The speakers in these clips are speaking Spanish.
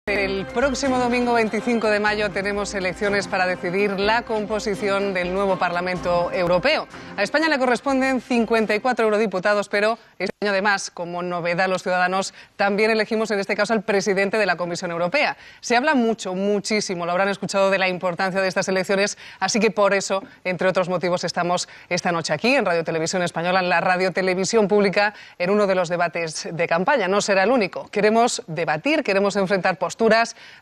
El próximo domingo 25 de mayo tenemos elecciones para decidir la composición del nuevo Parlamento Europeo. A España le corresponden 54 eurodiputados, pero este año además, como novedad los ciudadanos, también elegimos en este caso al presidente de la Comisión Europea. Se habla mucho, muchísimo, lo habrán escuchado, de la importancia de estas elecciones, así que por eso, entre otros motivos, estamos esta noche aquí en Radio Televisión Española, en la Radio Televisión Pública, en uno de los debates de campaña. No será el único. Queremos debatir, queremos enfrentar posturas,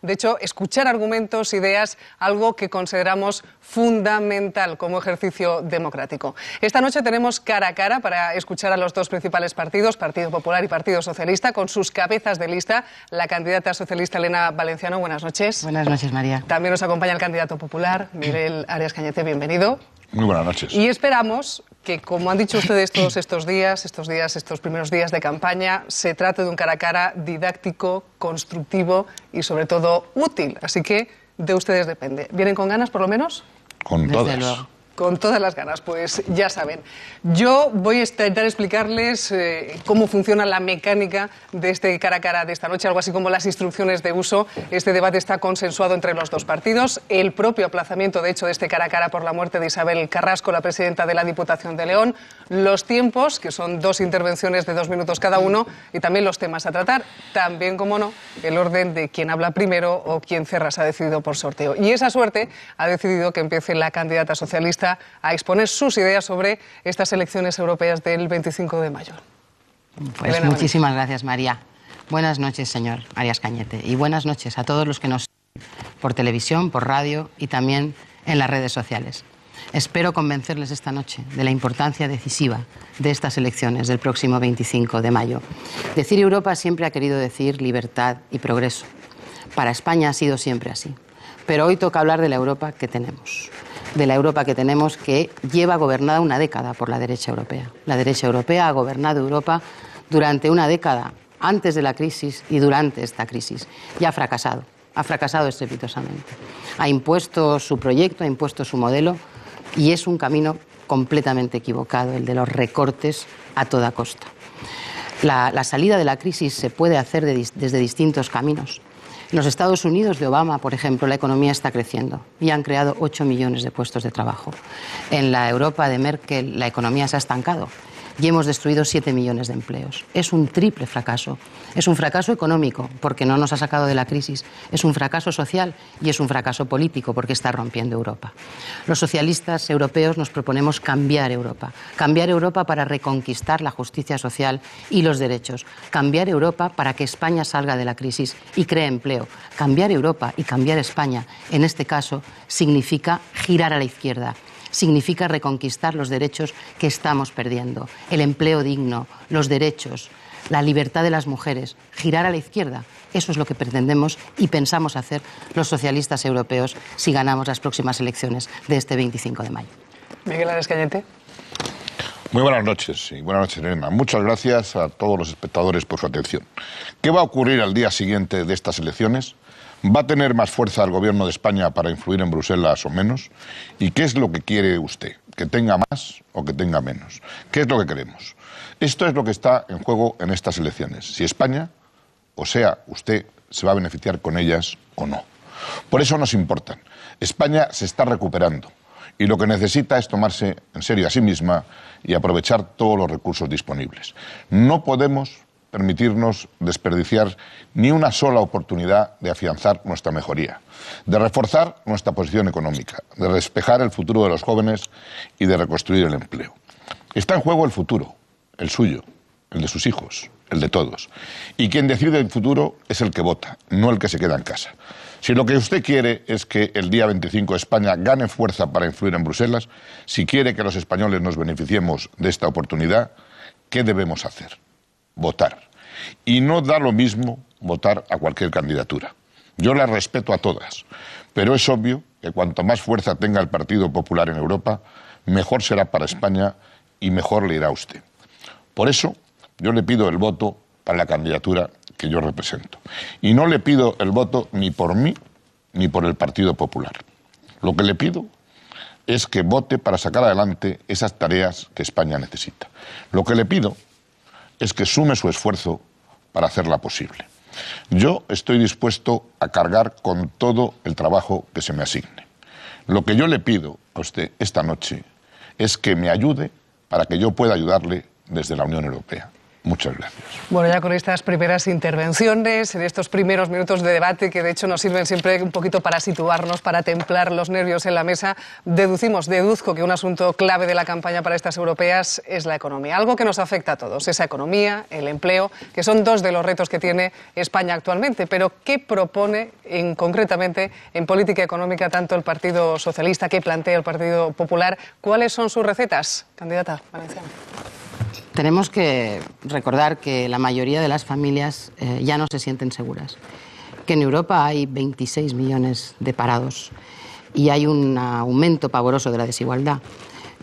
de hecho, escuchar argumentos, ideas, algo que consideramos fundamental como ejercicio democrático. Esta noche tenemos cara a cara para escuchar a los dos principales partidos, Partido Popular y Partido Socialista, con sus cabezas de lista. La candidata socialista Elena Valenciano, buenas noches. Buenas noches, María. También nos acompaña el candidato popular, Miguel Arias Cañete, bienvenido. Muy buenas noches. Y esperamos que, como han dicho ustedes todos estos primeros días de campaña, se trate de un cara a cara didáctico, constructivo y, sobre todo, útil. Así que de ustedes depende. ¿Vienen con ganas, por lo menos? Con todas. Con todas las ganas, pues ya saben. Yo voy a intentar explicarles cómo funciona la mecánica de este cara a cara de esta noche, algo así como las instrucciones de uso. Este debate está consensuado entre los dos partidos. El propio aplazamiento, de hecho, de este cara a cara por la muerte de Isabel Carrasco, la presidenta de la Diputación de León. Los tiempos, que son 2 intervenciones de 2 minutos cada uno, y también los temas a tratar. También, como no, el orden de quién habla primero o quién cierra se ha decidido por sorteo. Y esa suerte ha decidido que empiece la candidata socialista a exponer sus ideas sobre estas elecciones europeas del 25 de mayo. Pues Elena, muchísimas gracias, María. Buenas noches, señor Arias Cañete, y buenas noches a todos los que nos siguen por televisión, por radio y también en las redes sociales. Espero convencerles esta noche de la importancia decisiva de estas elecciones del próximo 25 de mayo. Decir Europa siempre ha querido decir libertad y progreso. Para España ha sido siempre así. Pero hoy toca hablar de la Europa que tenemos. De la Europa que tenemos, que lleva gobernada una década por la derecha europea. La derecha europea ha gobernado Europa durante una década, antes de la crisis y durante esta crisis. Y ha fracasado estrepitosamente. Ha impuesto su proyecto, ha impuesto su modelo, y es un camino completamente equivocado, el de los recortes a toda costa. La salida de la crisis se puede hacer desde distintos caminos. En los Estados Unidos de Obama, por ejemplo, la economía está creciendo y han creado 8 millones de puestos de trabajo. En la Europa de Merkel, la economía se ha estancado y hemos destruido 7 millones de empleos. Es un triple fracaso. Es un fracaso económico, porque no nos ha sacado de la crisis. Es un fracaso social y es un fracaso político, porque está rompiendo Europa. Los socialistas europeos nos proponemos cambiar Europa. Cambiar Europa para reconquistar la justicia social y los derechos. Cambiar Europa para que España salga de la crisis y cree empleo. Cambiar Europa y cambiar España, en este caso, significa girar a la izquierda. Significa reconquistar los derechos que estamos perdiendo, el empleo digno, los derechos, la libertad de las mujeres, girar a la izquierda. Eso es lo que pretendemos y pensamos hacer los socialistas europeos si ganamos las próximas elecciones de este 25 de mayo. Miguel Arias Cañete. Muy buenas noches, y buenas noches, Elena. Muchas gracias a todos los espectadores por su atención. ¿Qué va a ocurrir al día siguiente de estas elecciones? ¿Va a tener más fuerza el gobierno de España para influir en Bruselas o menos? ¿Y qué es lo que quiere usted? ¿Que tenga más o que tenga menos? ¿Qué es lo que queremos? Esto es lo que está en juego en estas elecciones. Si España, o sea, usted, se va a beneficiar con ellas o no. Por eso nos importan. España se está recuperando y lo que necesita es tomarse en serio a sí misma y aprovechar todos los recursos disponibles. No podemos permitirnos desperdiciar ni una sola oportunidad de afianzar nuestra mejoría, de reforzar nuestra posición económica, de despejar el futuro de los jóvenes y de reconstruir el empleo. Está en juego el futuro, el suyo, el de sus hijos, el de todos. Y quien decide el futuro es el que vota, no el que se queda en casa. Si lo que usted quiere es que el día 25 España gane fuerza para influir en Bruselas, si quiere que los españoles nos beneficiemos de esta oportunidad, ¿qué debemos hacer? Votar. Y no da lo mismo votar a cualquier candidatura. Yo las respeto a todas, pero es obvio que cuanto más fuerza tenga el Partido Popular en Europa, mejor será para España y mejor le irá a usted. Por eso, yo le pido el voto para la candidatura que yo represento. Y no le pido el voto ni por mí ni por el Partido Popular. Lo que le pido es que vote para sacar adelante esas tareas que España necesita. Lo que le pido es que sume su esfuerzo para hacerla posible. Yo estoy dispuesto a cargar con todo el trabajo que se me asigne. Lo que yo le pido a usted esta noche es que me ayude para que yo pueda ayudarle desde la Unión Europea. Muchas gracias. Bueno, ya con estas primeras intervenciones, en estos primeros minutos de debate, que de hecho nos sirven siempre un poquito para situarnos, para templar los nervios en la mesa, deduzco que un asunto clave de la campaña para estas europeas es la economía. Algo que nos afecta a todos, esa economía, el empleo, que son dos de los retos que tiene España actualmente. Pero, ¿qué propone concretamente en política económica tanto el Partido Socialista, qué plantea el Partido Popular? ¿Cuáles son sus recetas, candidata valenciana? Tenemos que recordar que la mayoría de las familias ya no se sienten seguras, que en Europa hay 26 millones de parados y hay un aumento pavoroso de la desigualdad,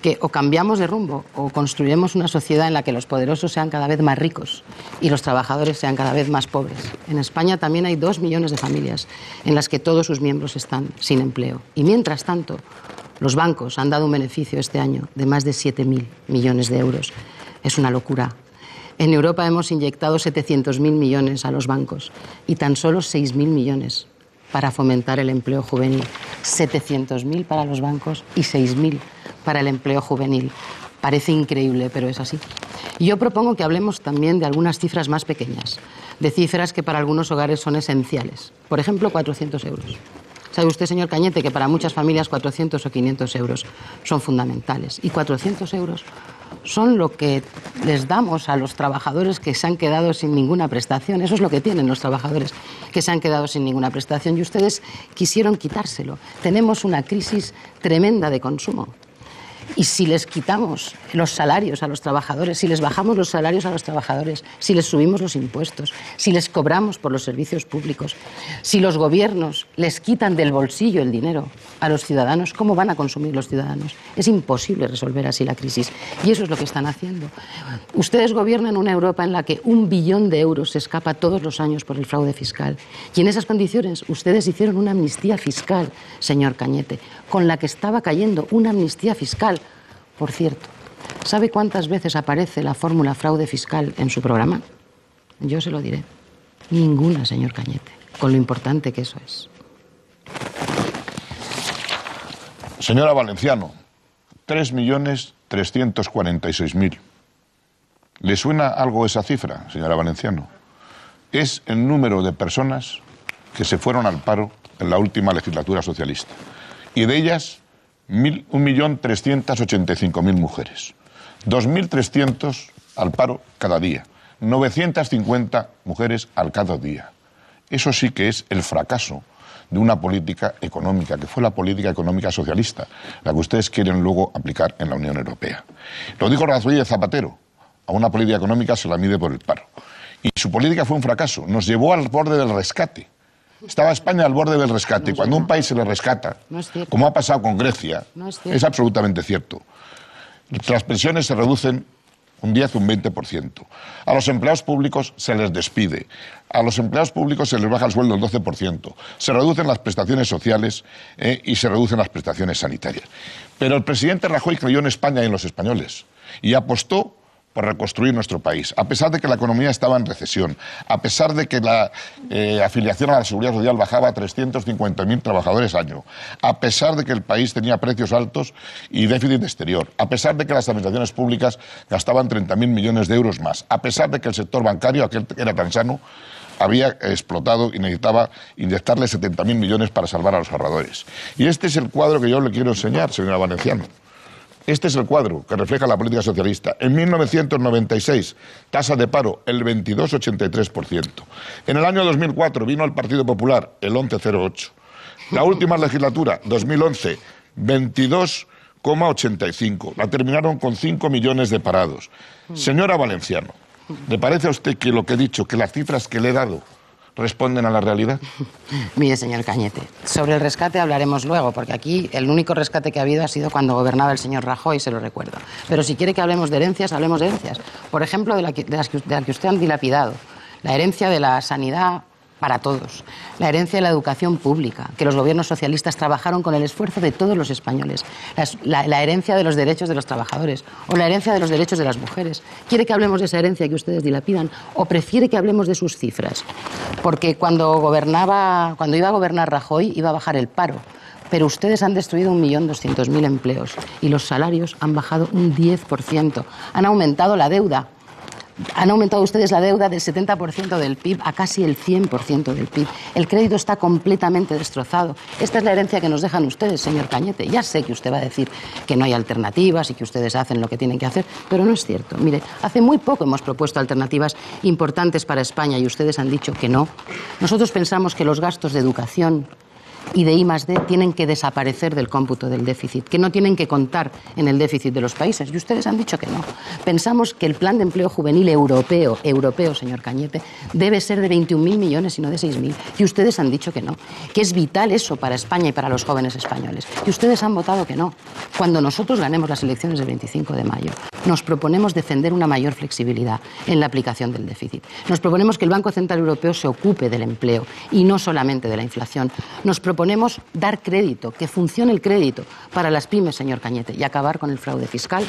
que o cambiamos de rumbo o construiremos una sociedad en la que los poderosos sean cada vez más ricos y los trabajadores sean cada vez más pobres. En España también hay 2 millones de familias en las que todos sus miembros están sin empleo. Y mientras tanto, los bancos han dado un beneficio este año de más de 7.000 millones de euros. Es una locura. En Europa hemos inyectado 700.000 millones a los bancos y tan solo 6.000 millones para fomentar el empleo juvenil. 700.000 para los bancos y 6.000 para el empleo juvenil. Parece increíble, pero es así. Y yo propongo que hablemos también de algunas cifras más pequeñas, de cifras que para algunos hogares son esenciales. Por ejemplo, 400 euros. ¿Sabe usted, señor Cañete, que para muchas familias 400 o 500 euros son fundamentales? Y 400 euros son lo que les damos a los trabajadores que se han quedado sin ninguna prestación. Eso es lo que tienen los trabajadores que se han quedado sin ninguna prestación. Y ustedes quisieron quitárselo. Tenemos una crisis tremenda de consumo. Y si les quitamos los salarios a los trabajadores, si les bajamos los salarios a los trabajadores, si les subimos los impuestos, si les cobramos por los servicios públicos, si los gobiernos les quitan del bolsillo el dinero a los ciudadanos, ¿cómo van a consumir los ciudadanos? Es imposible resolver así la crisis. Y eso es lo que están haciendo. Ustedes gobiernan una Europa en la que 1 billón de euros se escapa todos los años por el fraude fiscal. Y en esas condiciones ustedes hicieron una amnistía fiscal, señor Cañete, con la que estaba cayendo una amnistía fiscal. Por cierto, ¿sabe cuántas veces aparece la fórmula fraude fiscal en su programa? Yo se lo diré. Ninguna, señor Cañete, con lo importante que eso es. Señora Valenciano, 3.346.000. ¿Le suena algo esa cifra, señora Valenciano? Es el número de personas que se fueron al paro en la última legislatura socialista. Y de ellas, 1.385.000 mujeres. 2.300 al paro cada día. 950 mujeres al cada día. Eso sí que es el fracaso de una política económica, que fue la política económica socialista, la que ustedes quieren luego aplicar en la Unión Europea. Lo dijo Rodríguez Zapatero, a una política económica se la mide por el paro. Y su política fue un fracaso, nos llevó al borde del rescate. Estaba España al borde del rescate. Y cuando a un país se le rescata, como ha pasado con Grecia, es absolutamente cierto. Las pensiones se reducen un 10 o un 20%. A los empleados públicos se les despide. A los empleados públicos se les baja el sueldo el 12%. Se reducen las prestaciones sociales y se reducen las prestaciones sanitarias. Pero el presidente Rajoy creyó en España y en los españoles y apostó por reconstruir nuestro país, a pesar de que la economía estaba en recesión, a pesar de que la afiliación a la Seguridad Social bajaba a 350.000 trabajadores año, a pesar de que el país tenía precios altos y déficit exterior, a pesar de que las administraciones públicas gastaban 30.000 millones de euros más, a pesar de que el sector bancario, aquel que era tan sano, había explotado y necesitaba inyectarle 70.000 millones para salvar a los ahorradores. Y este es el cuadro que yo le quiero enseñar, señora Valenciano. Este es el cuadro que refleja la política socialista. En 1996, tasa de paro, el 22,83%. En el año 2004 vino el Partido Popular, el 11,08%. La última legislatura, 2011, 22,85%. La terminaron con 5 millones de parados. Señora Valenciano, ¿le parece a usted que lo que he dicho, que las cifras que le he dado, responden a la realidad? Mire, señor Cañete, sobre el rescate hablaremos luego, porque aquí el único rescate que ha habido ha sido cuando gobernaba el señor Rajoy, se lo recuerdo. Pero si quiere que hablemos de herencias, hablemos de herencias. Por ejemplo, de la que usted ha dilapidado. La herencia de la sanidad para todos. La herencia de la educación pública, que los gobiernos socialistas trabajaron con el esfuerzo de todos los españoles. La herencia de los derechos de los trabajadores o la herencia de los derechos de las mujeres. ¿Quiere que hablemos de esa herencia que ustedes dilapidan o prefiere que hablemos de sus cifras? Porque cuando iba a gobernar Rajoy iba a bajar el paro. Pero ustedes han destruido 1.200.000 empleos y los salarios han bajado un 10%. Han aumentado la deuda. Han aumentado ustedes la deuda del 70% del PIB a casi el 100% del PIB. El crédito está completamente destrozado. Esta es la herencia que nos dejan ustedes, señor Cañete. Ya sé que usted va a decir que no hay alternativas y que ustedes hacen lo que tienen que hacer, pero no es cierto. Mire, hace muy poco hemos propuesto alternativas importantes para España y ustedes han dicho que no. Nosotros pensamos que los gastos de educación y de I+D tienen que desaparecer del cómputo del déficit, que no tienen que contar en el déficit de los países. Y ustedes han dicho que no. Pensamos que el plan de empleo juvenil europeo, señor Cañete, debe ser de 21.000 millones y no de 6.000. Y ustedes han dicho que no. Que es vital eso para España y para los jóvenes españoles. Y ustedes han votado que no. Cuando nosotros ganemos las elecciones del 25 de mayo, nos proponemos defender una mayor flexibilidad en la aplicación del déficit. Nos proponemos que el Banco Central Europeo se ocupe del empleo y no solamente de la inflación. Nos proponemos dar crédito, que funcione el crédito para las pymes, señor Cañete, y acabar con el fraude fiscal,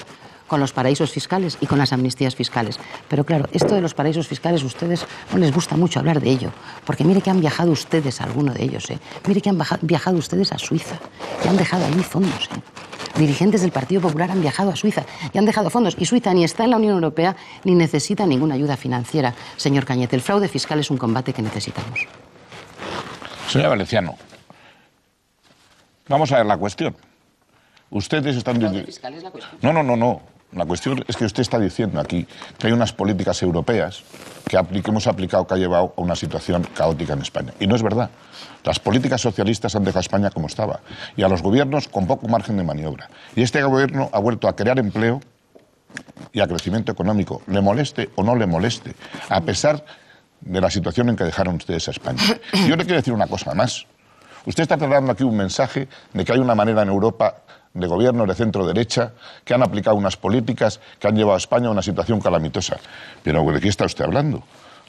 con los paraísos fiscales y con las amnistías fiscales. Pero claro, esto de los paraísos fiscales, a ustedes no les gusta mucho hablar de ello, porque mire que han viajado ustedes a alguno de ellos, Mire que han viajado ustedes a Suiza, que han dejado allí fondos, Dirigentes del Partido Popular han viajado a Suiza y han dejado fondos. Y Suiza ni está en la Unión Europea ni necesita ninguna ayuda financiera, señor Cañete. El fraude fiscal es un combate que necesitamos. Señora Valenciano, vamos a ver la cuestión. Ustedes están... ¿El fraude fiscal es la cuestión? No. La cuestión es que usted está diciendo aquí que hay unas políticas europeas que hemos aplicado, que ha llevado a una situación caótica en España. Y no es verdad. Las políticas socialistas han dejado a España como estaba y a los gobiernos con poco margen de maniobra. Y este gobierno ha vuelto a crear empleo y a crecimiento económico, le moleste o no le moleste, a pesar de la situación en que dejaron ustedes a España. Yo le quiero decir una cosa más. Usted está trasladando aquí un mensaje de que hay una manera en Europa de gobierno de centro-derecha que han aplicado unas políticas que han llevado a España a una situación calamitosa. Pero ¿de qué está usted hablando?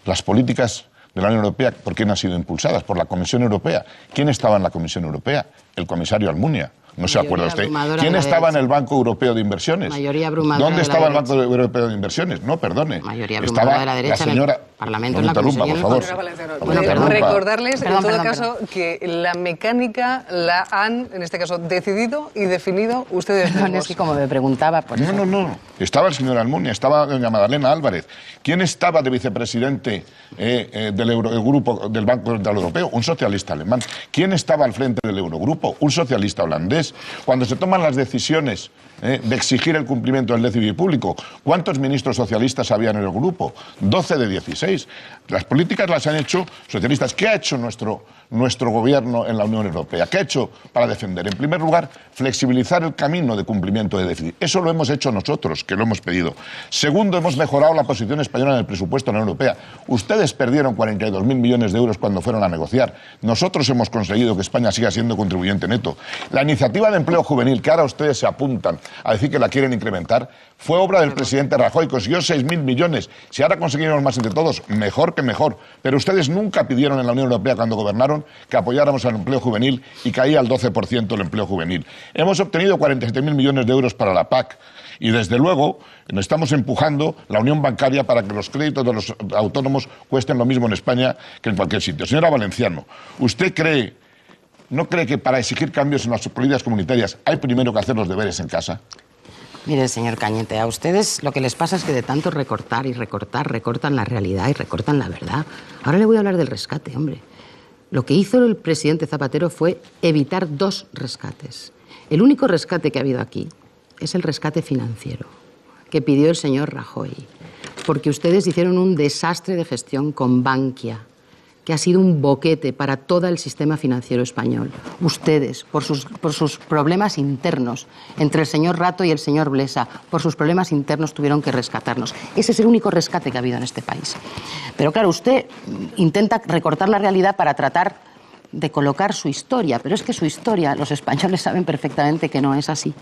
Las políticas de la Unión Europea, ¿por quién han sido impulsadas? Por la Comisión Europea. ¿Quién estaba en la Comisión Europea? El comisario Almunia. ¿No se acuerda usted? ¿Quién estaba en el Banco Europeo de Inversiones? Mayoría abrumadora. ¿Dónde estaba el Banco Europeo de Inversiones? No, perdone. Mayoría abrumadora de la derecha en el Parlamento, no en la Comisión. Por favor. Recordarles, en todo caso, que la mecánica la han, en este caso, decidido y definido ustedes mismos. No, es que como me preguntaba... Por eso. No. Estaba el señor Almunia, estaba doña Magdalena Álvarez. ¿Quién estaba de vicepresidente del Eurogrupo del Banco Central Europeo? Un socialista alemán. ¿Quién estaba al frente del Eurogrupo? Un socialista holandés. Cuando se toman las decisiones de exigir el cumplimiento del déficit público, ¿cuántos ministros socialistas había en el grupo? 12 de 16. Las políticas las han hecho socialistas. ¿Qué ha hecho nuestro gobierno en la Unión Europea? ¿Qué ha hecho para defender? En primer lugar, flexibilizar el camino de cumplimiento de déficit. Eso lo hemos hecho nosotros, que lo hemos pedido. Segundo, hemos mejorado la posición española en el presupuesto de la Unión Europea. Ustedes perdieron 42.000 millones de euros cuando fueron a negociar. Nosotros hemos conseguido que España siga siendo contribuyente neto. La iniciativa de empleo juvenil, que ahora ustedes se apuntan a decir que la quieren incrementar, fue obra del presidente Rajoy, consiguió 6.000 millones. Si ahora conseguimos más entre todos, mejor que mejor. Pero ustedes nunca pidieron en la Unión Europea, cuando gobernaron, que apoyáramos al empleo juvenil y caía al 12% el empleo juvenil. Hemos obtenido 47.000 millones de euros para la PAC. Y desde luego nos estamos empujando la unión bancaria para que los créditos de los autónomos cuesten lo mismo en España que en cualquier sitio. Señora Valenciano, ¿usted no cree que para exigir cambios en las políticas comunitarias hay primero que hacer los deberes en casa? Mire, señor Cañete, a ustedes lo que les pasa es que de tanto recortar y recortar, recortan la realidad y recortan la verdad. Ahora le voy a hablar del rescate, hombre. Lo que hizo el presidente Zapatero fue evitar 2 rescates. El único rescate que ha habido aquí es el rescate financiero que pidió el señor Rajoy, porque ustedes hicieron un desastre de gestión con Bankia, que ha sido un boquete para todo el sistema financiero español. Ustedes, por sus problemas internos, entre el señor Rato y el señor Blesa, por sus problemas internos tuvieron que rescatarnos. Ese es el único rescate que ha habido en este país. Pero claro, usted intenta recortar la realidad para tratar de colocar su historia, pero es que su historia, los españoles saben perfectamente que no es así.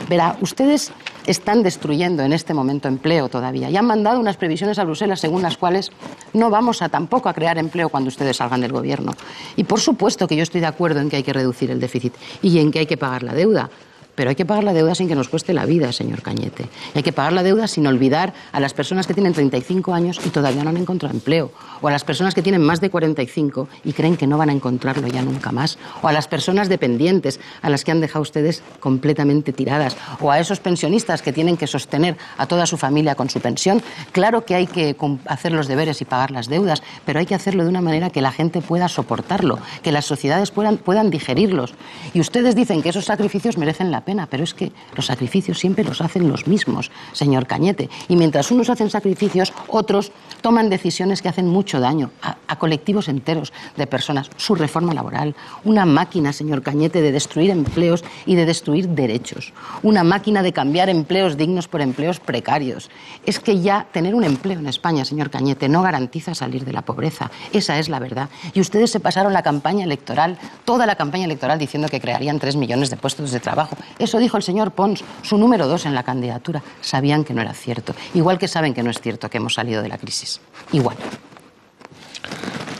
Verá, ustedes están destruyendo en este momento empleo todavía y han mandado unas previsiones a Bruselas según las cuales no vamos tampoco a crear empleo cuando ustedes salgan del gobierno. Y por supuesto que yo estoy de acuerdo en que hay que reducir el déficit y en que hay que pagar la deuda. Pero hay que pagar la deuda sin que nos cueste la vida, señor Cañete. Y hay que pagar la deuda sin olvidar a las personas que tienen 35 años y todavía no han encontrado empleo. O a las personas que tienen más de 45 y creen que no van a encontrarlo ya nunca más. O a las personas dependientes a las que han dejado ustedes completamente tiradas. O a esos pensionistas que tienen que sostener a toda su familia con su pensión. Claro que hay que hacer los deberes y pagar las deudas, pero hay que hacerlo de una manera que la gente pueda soportarlo, que las sociedades puedan digerirlos. Y ustedes dicen que esos sacrificios merecen la pena, pero es que los sacrificios siempre los hacen los mismos, señor Cañete. Y mientras unos hacen sacrificios, otros toman decisiones que hacen mucho daño a colectivos enteros de personas. Su reforma laboral, una máquina, señor Cañete, de destruir empleos y de destruir derechos. Una máquina de cambiar empleos dignos por empleos precarios. Es que ya tener un empleo en España, señor Cañete, no garantiza salir de la pobreza. Esa es la verdad. Y ustedes se pasaron la campaña electoral, toda la campaña electoral, diciendo que crearían 3 millones de puestos de trabajo. Eso dijo el señor Pons, su número 2 en la candidatura. Sabían que no era cierto. Igual que saben que no es cierto que hemos salido de la crisis. Igual.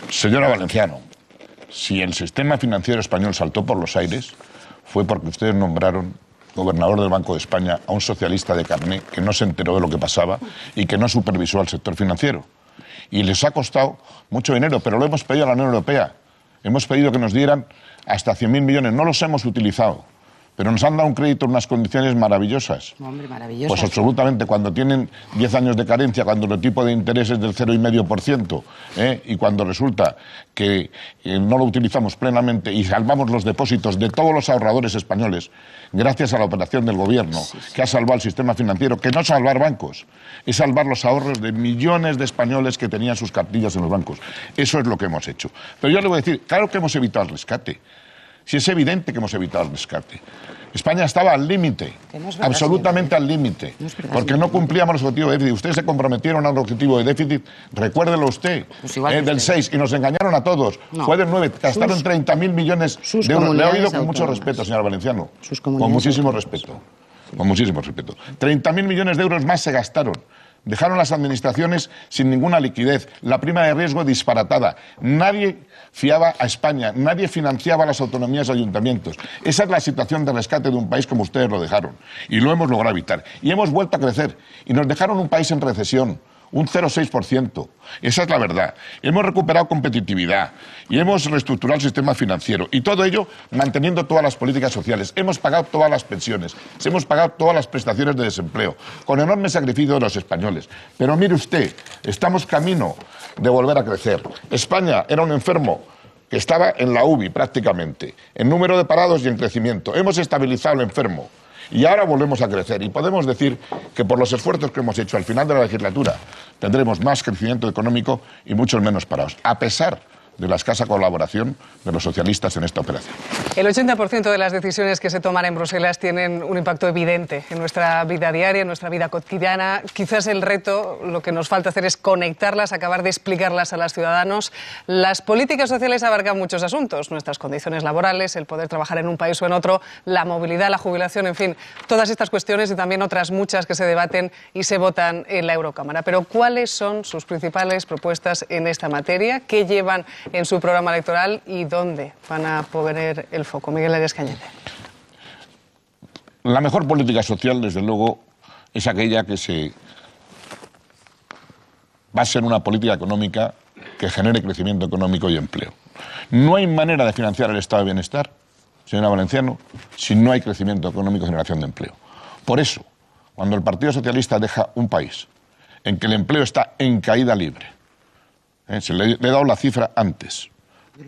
Señora Valenciano, si el sistema financiero español saltó por los aires, fue porque ustedes nombraron gobernador del Banco de España a un socialista de carné que no se enteró de lo que pasaba y que no supervisó al sector financiero. Y les ha costado mucho dinero, pero lo hemos pedido a la Unión Europea. Hemos pedido que nos dieran hasta 100.000 millones. No los hemos utilizado. Pero nos han dado un crédito en unas condiciones maravillosas. Hombre, maravillosas. Pues absolutamente, cuando tienen 10 años de carencia, cuando el tipo de interés es del 0,5%, y cuando resulta que no lo utilizamos plenamente y salvamos los depósitos de todos los ahorradores españoles, gracias a la operación del gobierno, que ha salvado el sistema financiero, que no es salvar bancos, es salvar los ahorros de millones de españoles que tenían sus cartillas en los bancos. Eso es lo que hemos hecho. Pero yo le voy a decir, claro que hemos evitado el rescate. Si es evidente que hemos evitado el rescate. España estaba al límite, absolutamente al límite, porque no cumplíamos los objetivos de déficit. Ustedes se comprometieron al objetivo de déficit, recuérdelo usted, del 6, y nos engañaron a todos. Fue del 9, gastaron 30.000 millones de euros. Le he oído con mucho respeto, señora Valenciano, con muchísimo respeto. Con muchísimo respeto. 30.000 millones de euros más se gastaron. Dejaron las administraciones sin ninguna liquidez, la prima de riesgo disparatada. Nadie fiaba a España, nadie financiaba a las autonomías y ayuntamientos. Esa es la situación de rescate de un país como ustedes lo dejaron. Y lo hemos logrado evitar. Y hemos vuelto a crecer. Y nos dejaron un país en recesión. Un 0,6%. Esa es la verdad. Hemos recuperado competitividad y hemos reestructurado el sistema financiero. Y todo ello manteniendo todas las políticas sociales. Hemos pagado todas las pensiones, hemos pagado todas las prestaciones de desempleo, con enorme sacrificio de los españoles. Pero mire usted, estamos camino de volver a crecer. España era un enfermo que estaba en la UBI prácticamente, en número de parados y en crecimiento. Hemos estabilizado al enfermo. Y ahora volvemos a crecer y podemos decir que por los esfuerzos que hemos hecho al final de la legislatura tendremos más crecimiento económico y muchos menos parados, a pesar de la escasa colaboración de los socialistas en esta operación. El 80% de las decisiones que se toman en Bruselas tienen un impacto evidente en nuestra vida diaria, en nuestra vida cotidiana. Quizás el reto, lo que nos falta hacer es conectarlas, acabar de explicarlas a los ciudadanos. Las políticas sociales abarcan muchos asuntos, nuestras condiciones laborales, el poder trabajar en un país o en otro, la movilidad, la jubilación, en fin, todas estas cuestiones y también otras muchas que se debaten y se votan en la Eurocámara. Pero ¿cuáles son sus principales propuestas en esta materia? ¿Qué llevan en su programa electoral y dónde van a poner el foco? Miguel Arias Cañete. La mejor política social, desde luego, es aquella que se base en una política económica que genere crecimiento económico y empleo. No hay manera de financiar el estado de bienestar, señora Valenciano, si no hay crecimiento económico y generación de empleo. Por eso, cuando el Partido Socialista deja un país en que el empleo está en caída libre, le he dado la cifra antes.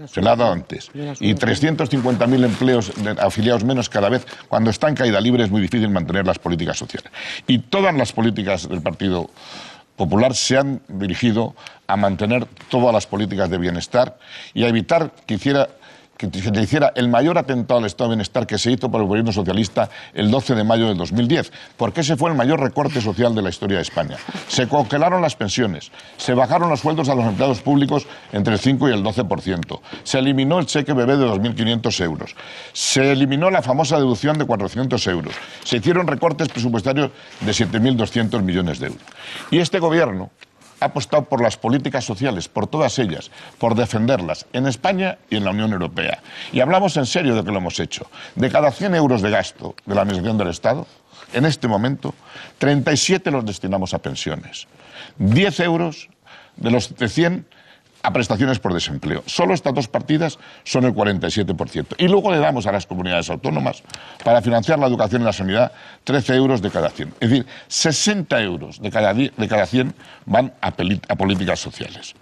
Se la ha dado antes. Y 350.000 empleos afiliados menos cada vez. Cuando está en caída libre es muy difícil mantener las políticas sociales. Y todas las políticas del Partido Popular se han dirigido a mantener todas las políticas de bienestar y a evitar que hiciera que te hiciera el mayor atentado al estado de bienestar que se hizo por el gobierno socialista el 12 de mayo del 2010, porque ese fue el mayor recorte social de la historia de España. Se congelaron las pensiones, se bajaron los sueldos a los empleados públicos entre el 5 y el 12%, se eliminó el cheque bebé de 2.500 euros, se eliminó la famosa deducción de 400 euros, se hicieron recortes presupuestarios de 7.200 millones de euros. Y este gobierno ha apostado por las políticas sociales, por todas ellas, por defenderlas en España y en la Unión Europea. Y hablamos en serio de que lo hemos hecho. De cada 100 euros de gasto de la Administración del Estado, en este momento, 37 los destinamos a pensiones. 10 euros de los de 100 a prestaciones por desempleo. Solo estas dos partidas son el 47%. Y luego le damos a las comunidades autónomas, para financiar la educación y la sanidad, 13 euros de cada 100. Es decir, 60 euros de cada 100 van a políticas sociales.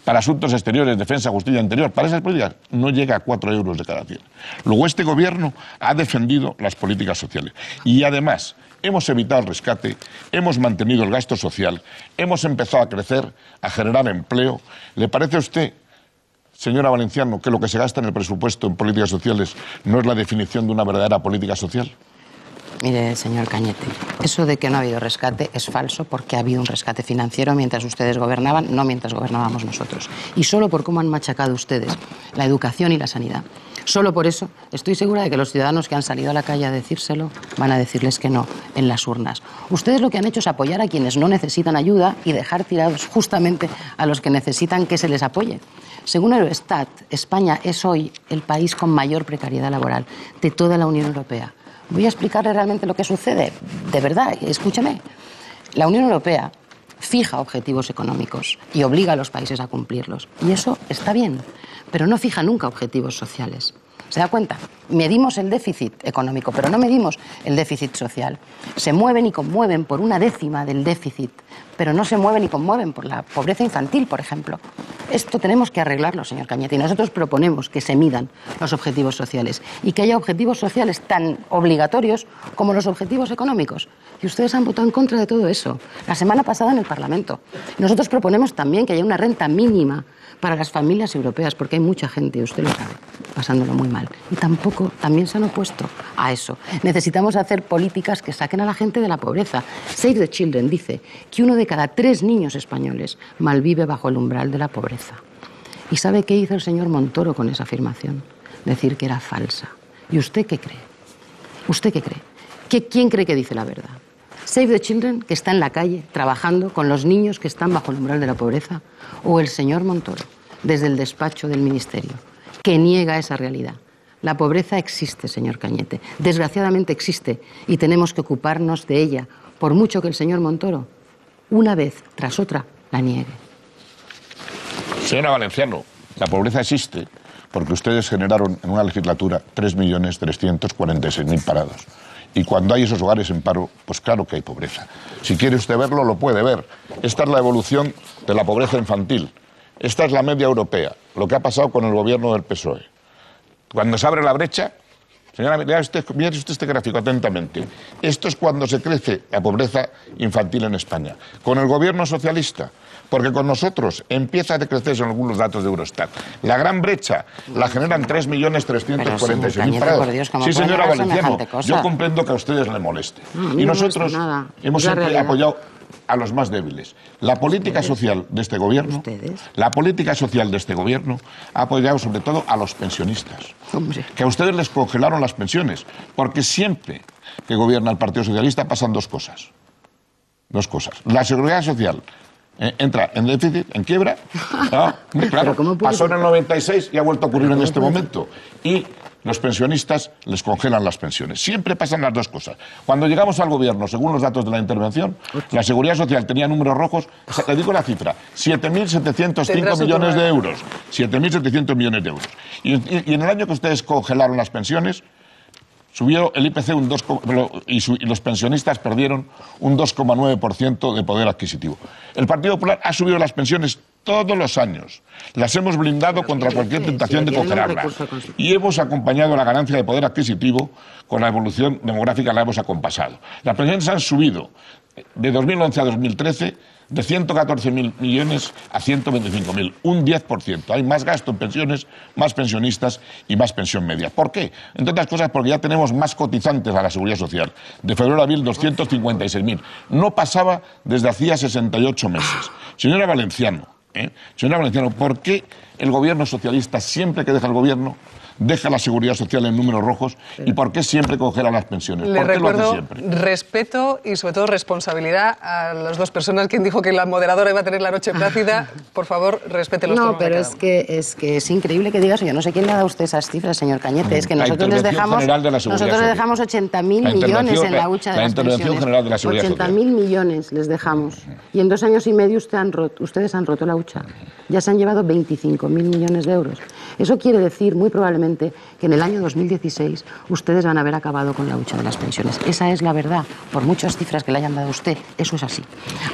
Para asuntos exteriores, defensa, justicia interior, para esas políticas no llega a 4 euros de cada 100. Luego este gobierno ha defendido las políticas sociales. Y además hemos evitado el rescate, hemos mantenido el gasto social, hemos empezado a crecer, a generar empleo. ¿Le parece a usted, señora Valenciano, que lo que se gasta en el presupuesto en políticas sociales no es la definición de una verdadera política social? Mire, señor Cañete, eso de que no ha habido rescate es falso, porque ha habido un rescate financiero mientras ustedes gobernaban, no mientras gobernábamos nosotros. Y solo por cómo han machacado ustedes la educación y la sanidad. Solo por eso estoy segura de que los ciudadanos que han salido a la calle a decírselo van a decirles que no en las urnas. Ustedes lo que han hecho es apoyar a quienes no necesitan ayuda y dejar tirados justamente a los que necesitan que se les apoye. Según Eurostat, España es hoy el país con mayor precariedad laboral de toda la Unión Europea. Voy a explicarle realmente lo que sucede. De verdad, escúcheme. La Unión Europea fija objetivos económicos y obliga a los países a cumplirlos. Y eso está bien, pero no fija nunca objetivos sociales. ¿Se da cuenta? Medimos el déficit económico, pero no medimos el déficit social. Se mueven y conmueven por una décima del déficit, pero no se mueven y conmueven por la pobreza infantil, por ejemplo. Esto tenemos que arreglarlo, señor Cañete, y nosotros proponemos que se midan los objetivos sociales y que haya objetivos sociales tan obligatorios como los objetivos económicos. Y ustedes han votado en contra de todo eso. La semana pasada en el Parlamento. Nosotros proponemos también que haya una renta mínima para las familias europeas, porque hay mucha gente, usted lo sabe, pasándolo muy mal. Y también se han opuesto a eso. Necesitamos hacer políticas que saquen a la gente de la pobreza. Save the Children dice que 1 de cada 3 niños españoles malvive bajo el umbral de la pobreza. ¿Y sabe qué hizo el señor Montoro con esa afirmación? Decir que era falsa. ¿Y usted qué cree? ¿Usted qué cree? ¿Quién cree que dice la verdad? Save the Children, que está en la calle trabajando con los niños que están bajo el umbral de la pobreza, o el señor Montoro, desde el despacho del Ministerio, que niega esa realidad. La pobreza existe, señor Cañete, desgraciadamente existe, y tenemos que ocuparnos de ella, por mucho que el señor Montoro, una vez tras otra, la niegue. Señora Valenciano, la pobreza existe porque ustedes generaron en una legislatura 3.346.000 parados. Y cuando hay esos hogares en paro, pues claro que hay pobreza. Si quiere usted verlo, lo puede ver. Esta es la evolución de la pobreza infantil. Esta es la media europea, lo que ha pasado con el gobierno del PSOE. Cuando se abre la brecha, señora, mire usted este gráfico atentamente. Esto es cuando se crece la pobreza infantil en España. Con el gobierno socialista, porque con nosotros empieza a decrecer en algunos datos de Eurostat. La gran brecha la generan 3.346.000 parados. Sí, señora Valenciano, yo comprendo que a ustedes le moleste. Y nosotros hemos siempre apoyado a los más débiles. La política social de este gobierno, ha apoyado sobre todo a los pensionistas. Que a ustedes les congelaron las pensiones, porque siempre que gobierna el Partido Socialista pasan dos cosas. La seguridad social entra en déficit, en quiebra. Claro, pasó en el 96 y ha vuelto a ocurrir en este momento. Y los pensionistas les congelan las pensiones. Siempre pasan las dos cosas. Cuando llegamos al gobierno, según los datos de la intervención, la Seguridad Social tenía números rojos, le digo la cifra, 7.705 millones de euros. 7.700 millones de euros. Y en el año que ustedes congelaron las pensiones, subió el IPC y los pensionistas perdieron un 2,9% de poder adquisitivo. El Partido Popular ha subido las pensiones todos los años. Las hemos blindado contra cualquier tentación de congelarlas. Y hemos acompañado la ganancia de poder adquisitivo con la evolución demográfica, la hemos acompasado. Las pensiones han subido de 2011 a 2013 de 114.000 millones a 125.000, un 10%. Hay más gasto en pensiones, más pensionistas y más pensión media. ¿Por qué? Entre otras cosas porque ya tenemos más cotizantes a la Seguridad Social. De febrero a abril, 256.000. No pasaba desde hacía 68 meses. Señora Valenciano, ¿por qué el gobierno socialista, siempre que deja el gobierno, deja la Seguridad Social en números rojos y por qué siempre congela las pensiones? Le recuerdo respeto y sobre todo responsabilidad a las dos personas. Quien dijo que la moderadora iba a tener la noche plácida, por favor, respete los turnos. No, pero es que es increíble que digas, yo no sé quién le ha dado usted esas cifras, señor Cañete, es que nosotros les dejamos 80.000 millones en la hucha de las pensiones. 80.000 millones les dejamos. Y en 2 años y medio ustedes han roto la hucha. Ya se han llevado 25.000 millones de euros. Eso quiere decir, muy probablemente, que en el año 2016 ustedes van a haber acabado con la hucha de las pensiones. Esa es la verdad, por muchas cifras que le hayan dado a usted, eso es así.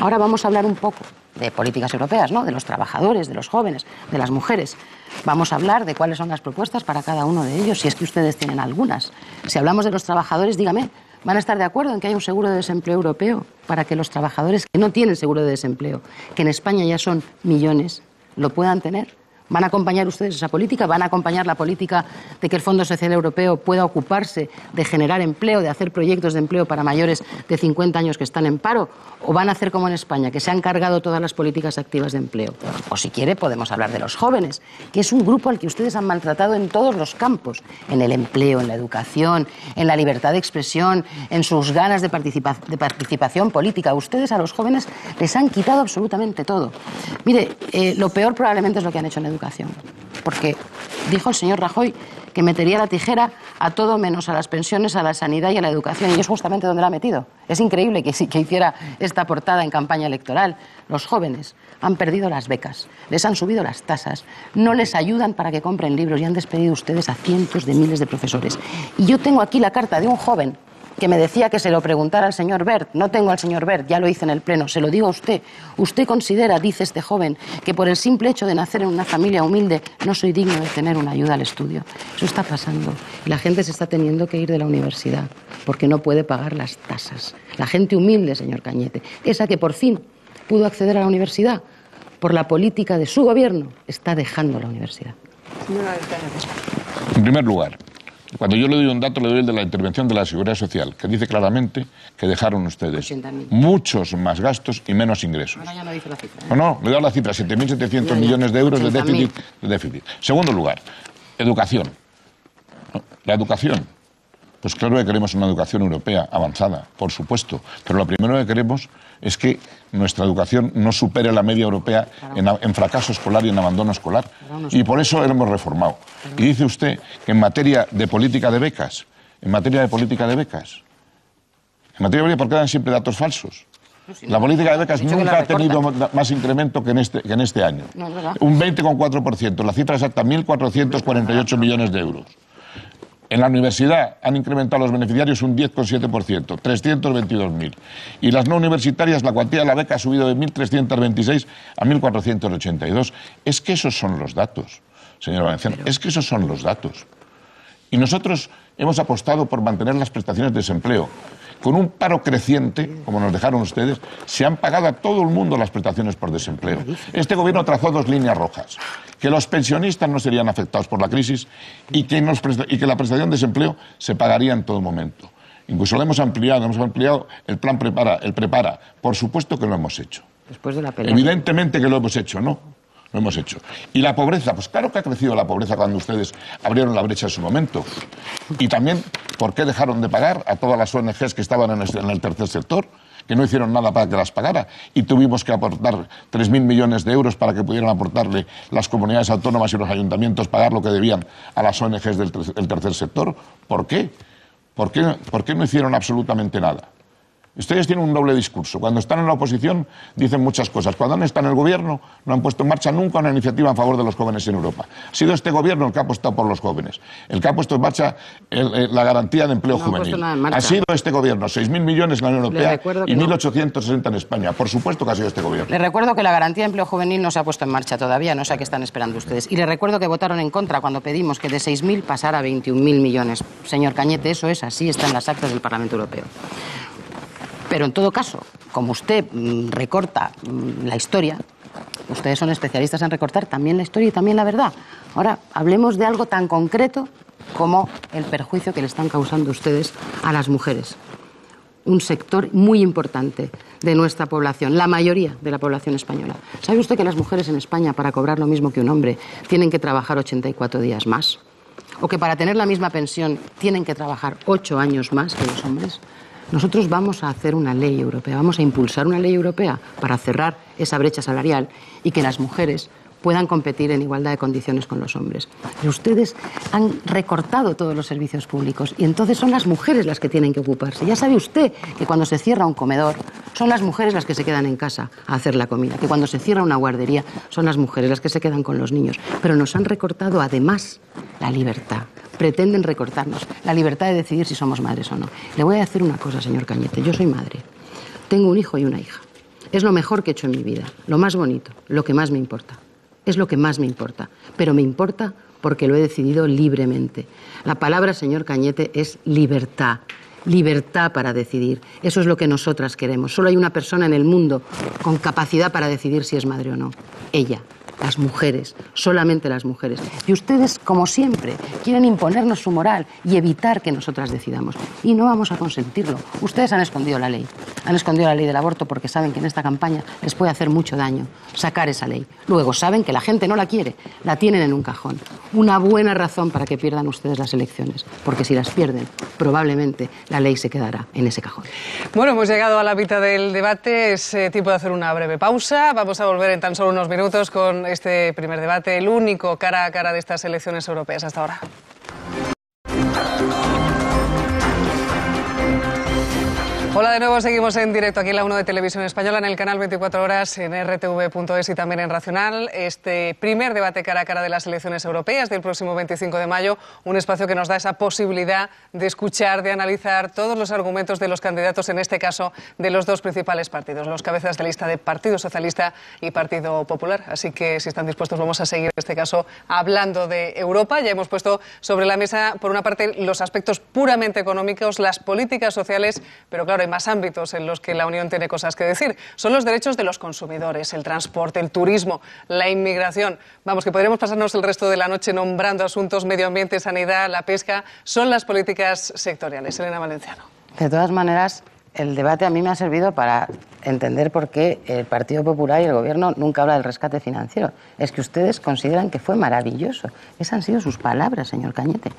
Ahora vamos a hablar un poco de políticas europeas, ¿no? De los trabajadores, de los jóvenes, de las mujeres. Vamos a hablar de cuáles son las propuestas para cada uno de ellos, si es que ustedes tienen algunas. Si hablamos de los trabajadores, dígame, ¿van a estar de acuerdo en que haya un seguro de desempleo europeo para que los trabajadores que no tienen seguro de desempleo, que en España ya son millones, lo puedan tener? ¿Van a acompañar ustedes esa política? ¿Van a acompañar la política de que el Fondo Social Europeo pueda ocuparse de generar empleo, de hacer proyectos de empleo para mayores de 50 años que están en paro? ¿O van a hacer como en España, que se han cargado todas las políticas activas de empleo? O si quiere, podemos hablar de los jóvenes, que es un grupo al que ustedes han maltratado en todos los campos, en el empleo, en la educación, en la libertad de expresión, en sus ganas de participación política. Ustedes a los jóvenes les han quitado absolutamente todo. Mire, lo peor probablemente es lo que han hecho en educación. Porque dijo el señor Rajoy que metería la tijera a todo menos a las pensiones, a la sanidad y a la educación. Y es justamente donde la ha metido. Es increíble que hiciera esta portada en campaña electoral. Los jóvenes han perdido las becas, les han subido las tasas, no les ayudan para que compren libros y han despedido ustedes a cientos de miles de profesores. Y yo tengo aquí la carta de un joven que me decía que se lo preguntara al señor Wert. No tengo al señor Wert, ya lo hice en el Pleno, se lo digo a usted. Usted considera, dice este joven, que por el simple hecho de nacer en una familia humilde no soy digno de tener una ayuda al estudio. Eso está pasando. Y la gente se está teniendo que ir de la universidad porque no puede pagar las tasas. La gente humilde, señor Cañete, esa que por fin pudo acceder a la universidad por la política de su gobierno, está dejando la universidad. En primer lugar, cuando yo le doy un dato, le doy el de la intervención de la Seguridad Social, que dice claramente que dejaron ustedes muchos más gastos y menos ingresos. Ahora ya no dice la cifra, ¿eh? No, le doy la cifra, 7.700 millones de euros de déficit. Segundo lugar, educación. La educación. Pues claro que queremos una educación europea avanzada, por supuesto, pero lo primero que queremos es que nuestra educación no supere la media europea en fracaso escolar y en abandono escolar. Y por eso lo hemos reformado. Y dice usted que en materia de política de becas, ¿por qué dan siempre datos falsos? La política de becas nunca ha tenido más incremento que en este año. Un 20,4%, la cifra exacta, 1.448 millones de euros. En la universidad han incrementado los beneficiarios un 10,7%, 322.000. Y las no universitarias, la cuantía de la beca ha subido de 1.326 a 1.482. Es que esos son los datos, señora Valenciano, es que esos son los datos. Y nosotros hemos apostado por mantener las prestaciones de desempleo. Con un paro creciente, como nos dejaron ustedes, se han pagado a todo el mundo las prestaciones por desempleo. Este gobierno trazó 2 líneas rojas: que los pensionistas no serían afectados por la crisis y que la prestación de desempleo se pagaría en todo momento. Incluso lo hemos ampliado el plan Prepara. Por supuesto que lo hemos hecho. Después de la pelea. Evidentemente que lo hemos hecho, ¿no? Lo hemos hecho. Y la pobreza, pues claro que ha crecido la pobreza cuando ustedes abrieron la brecha en su momento. Y también, ¿por qué dejaron de pagar a todas las ONGs que estaban en el tercer sector? Que no hicieron nada para que las pagara. Y tuvimos que aportar 3.000 millones de euros para que pudieran aportarle las comunidades autónomas y los ayuntamientos pagar lo que debían a las ONGs del tercer sector. ¿Por qué? ¿Por qué no hicieron absolutamente nada? Ustedes tienen un doble discurso. Cuando están en la oposición dicen muchas cosas. Cuando están en el gobierno no han puesto en marcha nunca una iniciativa en favor de los jóvenes en Europa. Ha sido este gobierno el que ha apostado por los jóvenes, el que ha puesto en marcha la garantía de empleo juvenil. Ha sido este gobierno, 6.000 millones en la Unión Europea y 1.860 en España. Por supuesto que ha sido este gobierno. Les recuerdo que la garantía de empleo juvenil no se ha puesto en marcha todavía, no sé a qué están esperando ustedes. Y les recuerdo que votaron en contra cuando pedimos que de 6.000 pasara a 21.000 millones. Señor Cañete, eso es así, está en las actas del Parlamento Europeo. Pero en todo caso, como usted recorta la historia, ustedes son especialistas en recortar también la historia y también la verdad. Ahora, hablemos de algo tan concreto como el perjuicio que le están causando ustedes a las mujeres. Un sector muy importante de nuestra población, la mayoría de la población española. ¿Sabe usted que las mujeres en España, para cobrar lo mismo que un hombre, tienen que trabajar 84 días más? ¿O que para tener la misma pensión tienen que trabajar 8 años más que los hombres? Nosotros vamos a hacer una ley europea, vamos a impulsar una ley europea para cerrar esa brecha salarial y que las mujeres puedan competir en igualdad de condiciones con los hombres. Pero ustedes han recortado todos los servicios públicos y entonces son las mujeres las que tienen que ocuparse. Ya sabe usted que cuando se cierra un comedor son las mujeres las que se quedan en casa a hacer la comida, que cuando se cierra una guardería son las mujeres las que se quedan con los niños. Pero nos han recortado además la libertad. Pretenden recortarnos la libertad de decidir si somos madres o no. Le voy a decir una cosa, señor Cañete. Yo soy madre. Tengo un hijo y una hija. Es lo mejor que he hecho en mi vida, lo más bonito, lo que más me importa. Es lo que más me importa, pero me importa porque lo he decidido libremente. La palabra, señor Cañete, es libertad. Libertad para decidir. Eso es lo que nosotras queremos. Solo hay una persona en el mundo con capacidad para decidir si es madre o no. Ella. Las mujeres, solamente las mujeres. Y ustedes, como siempre, quieren imponernos su moral y evitar que nosotras decidamos. Y no vamos a consentirlo. Ustedes han escondido la ley. Han escondido la ley del aborto porque saben que en esta campaña les puede hacer mucho daño sacar esa ley. Luego saben que la gente no la quiere, la tienen en un cajón. Una buena razón para que pierdan ustedes las elecciones. Porque si las pierden, probablemente la ley se quedará en ese cajón. Bueno, hemos llegado a la mitad del debate. Es tiempo de hacer una breve pausa. Vamos a volver en tan solo unos minutos con este primer debate, el único cara a cara de estas elecciones europeas hasta ahora. Hola de nuevo, seguimos en directo aquí en la 1 de Televisión Española, en el canal 24 horas, en rtv.es y también en Racional. Este primer debate cara a cara de las elecciones europeas del próximo 25 de mayo, un espacio que nos da esa posibilidad de escuchar, de analizar todos los argumentos de los candidatos, en este caso de los dos principales partidos, los cabezas de lista de Partido Socialista y Partido Popular. Así que si están dispuestos vamos a seguir en este caso hablando de Europa. Ya hemos puesto sobre la mesa, por una parte, los aspectos puramente económicos, las políticas sociales, pero claro, hay más ámbitos en los que la Unión tiene cosas que decir. Son los derechos de los consumidores, el transporte, el turismo, la inmigración. Vamos, que podríamos pasarnos el resto de la noche nombrando asuntos: medio ambiente, sanidad, la pesca. Son las políticas sectoriales. Elena Valenciano. De todas maneras, el debate a mí me ha servido para entender por qué el Partido Popular y el Gobierno nunca habla del rescate financiero. Es que ustedes consideran que fue maravilloso. Esas han sido sus palabras, señor Cañete.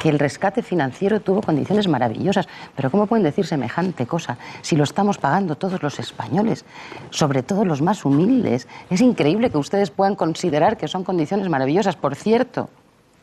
Que el rescate financiero tuvo condiciones maravillosas. Pero ¿cómo pueden decir semejante cosa si lo estamos pagando todos los españoles, sobre todo los más humildes? Es increíble que ustedes puedan considerar que son condiciones maravillosas. Por cierto,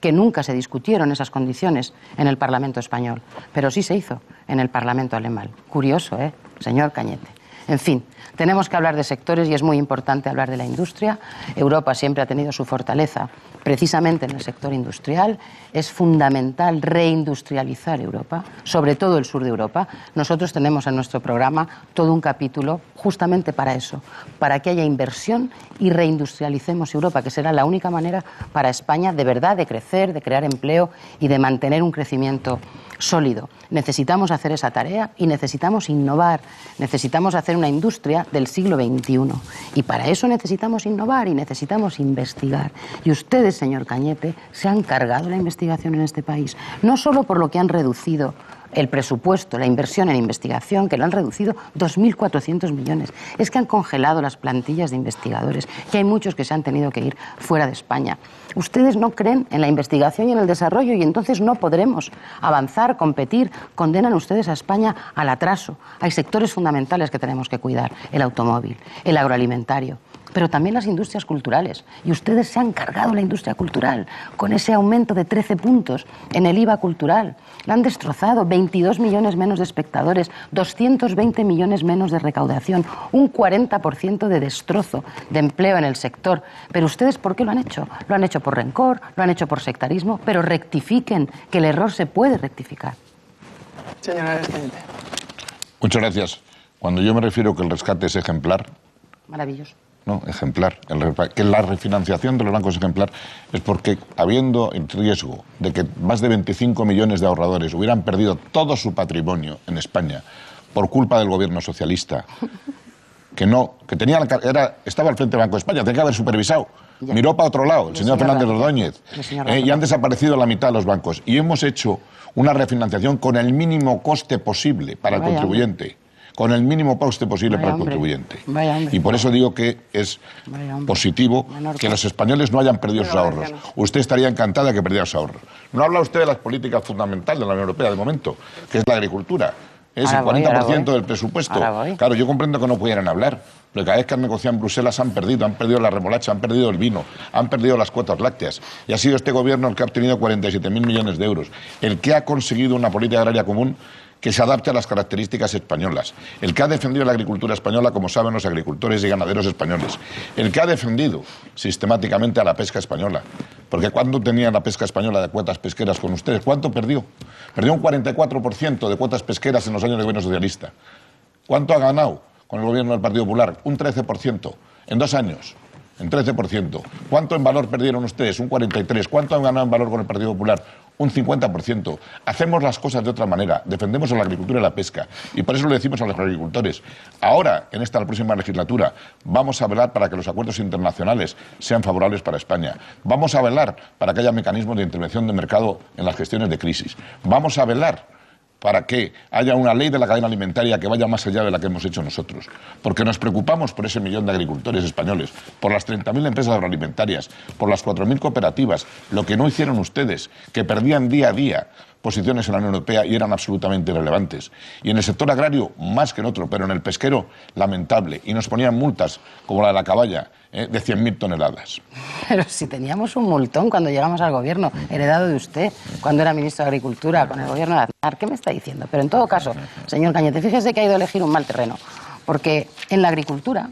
que nunca se discutieron esas condiciones en el Parlamento español, pero sí se hizo en el Parlamento alemán. Curioso, señor Cañete? En fin, tenemos que hablar de sectores y es muy importante hablar de la industria. Europa siempre ha tenido su fortaleza precisamente en el sector industrial. Es fundamental reindustrializar Europa, sobre todo el sur de Europa. Nosotros tenemos en nuestro programa todo un capítulo justamente para eso, para que haya inversión y reindustrialicemos Europa, que será la única manera para España de verdad de crecer, de crear empleo y de mantener un crecimiento sólido. Necesitamos hacer esa tarea y necesitamos innovar, necesitamos hacer una industria del siglo XXI. Y para eso necesitamos innovar y necesitamos investigar. Y ustedes, señor Cañete, se han cargado la investigación en este país, no solo por lo que han reducido el presupuesto, la inversión en investigación, que lo han reducido 2.400 millones. Es que han congelado las plantillas de investigadores, que hay muchos que se han tenido que ir fuera de España. Ustedes no creen en la investigación y en el desarrollo y entonces no podremos avanzar, competir. Condenan ustedes a España al atraso. Hay sectores fundamentales que tenemos que cuidar: el automóvil, el agroalimentario. pero también las industrias culturales. Y ustedes se han cargado la industria cultural con ese aumento de 13 puntos en el IVA cultural. La han destrozado, 22 millones menos de espectadores, 220 millones menos de recaudación, un 40% de destrozo de empleo en el sector. Pero ustedes, ¿por qué lo han hecho? Lo han hecho por rencor, lo han hecho por sectarismo, pero rectifiquen, que el error se puede rectificar. Señora Arias Cañete. Muchas gracias. Cuando yo me refiero que el rescate es ejemplar... Maravilloso. No, ejemplar. Que la refinanciación de los bancos es ejemplar es porque, habiendo el riesgo de que más de 25 millones de ahorradores hubieran perdido todo su patrimonio en España por culpa del gobierno socialista, estaba al frente del Banco de España, tenía que haber supervisado. Ya. Miró para otro lado, el señor Fernández Ordóñez, y han desaparecido la mitad de los bancos. Y hemos hecho una refinanciación con el mínimo coste posible para el contribuyente. Con el mínimo coste posible para el contribuyente. Y por eso digo que es positivo que los españoles no hayan perdido sus ahorros. Usted estaría encantada de que perdiera sus ahorros. No habla usted de las políticas fundamentales de la Unión Europea de momento, que es la agricultura. Es el 40% del presupuesto. Claro, yo comprendo que no pudieran hablar, pero cada vez que han negociado en Bruselas han perdido la remolacha, han perdido el vino, han perdido las cuotas lácteas. Y ha sido este gobierno el que ha obtenido 47.000 millones de euros, el que ha conseguido una política agraria común que se adapte a las características españolas, el que ha defendido la agricultura española, como saben los agricultores y ganaderos españoles, el que ha defendido sistemáticamente a la pesca española, porque cuando tenía la pesca española de cuotas pesqueras con ustedes, ¿cuánto perdió? Perdió un 44% de cuotas pesqueras en los años de gobierno socialista. ¿Cuánto ha ganado con el gobierno del Partido Popular? Un 13% en 2 años. En 13%. ¿Cuánto en valor perdieron ustedes? Un 43%. ¿Cuánto han ganado en valor con el Partido Popular? Un 50%. Hacemos las cosas de otra manera. Defendemos a la agricultura y la pesca. Y por eso le decimos a los agricultores, ahora, en la próxima legislatura, vamos a velar para que los acuerdos internacionales sean favorables para España. Vamos a velar para que haya mecanismos de intervención de mercado en las gestiones de crisis. Vamos a velar para que haya una ley de la cadena alimentaria que vaya más allá de la que hemos hecho nosotros. Porque nos preocupamos por ese millón de agricultores españoles, por las 30.000 empresas agroalimentarias, por las 4.000 cooperativas, lo que no hicieron ustedes, que perdían día a día posiciones en la Unión Europea y eran absolutamente irrelevantes. Y en el sector agrario, más que en otro, pero en el pesquero, lamentable. Y nos ponían multas, como la de la caballa, de 100.000 toneladas. Pero si teníamos un multón cuando llegamos al gobierno, heredado de usted, cuando era ministro de Agricultura, con el gobierno de Aznar, ¿qué me está diciendo? Pero en todo caso, señor Cañete, fíjese que ha ido a elegir un mal terreno, porque en la agricultura,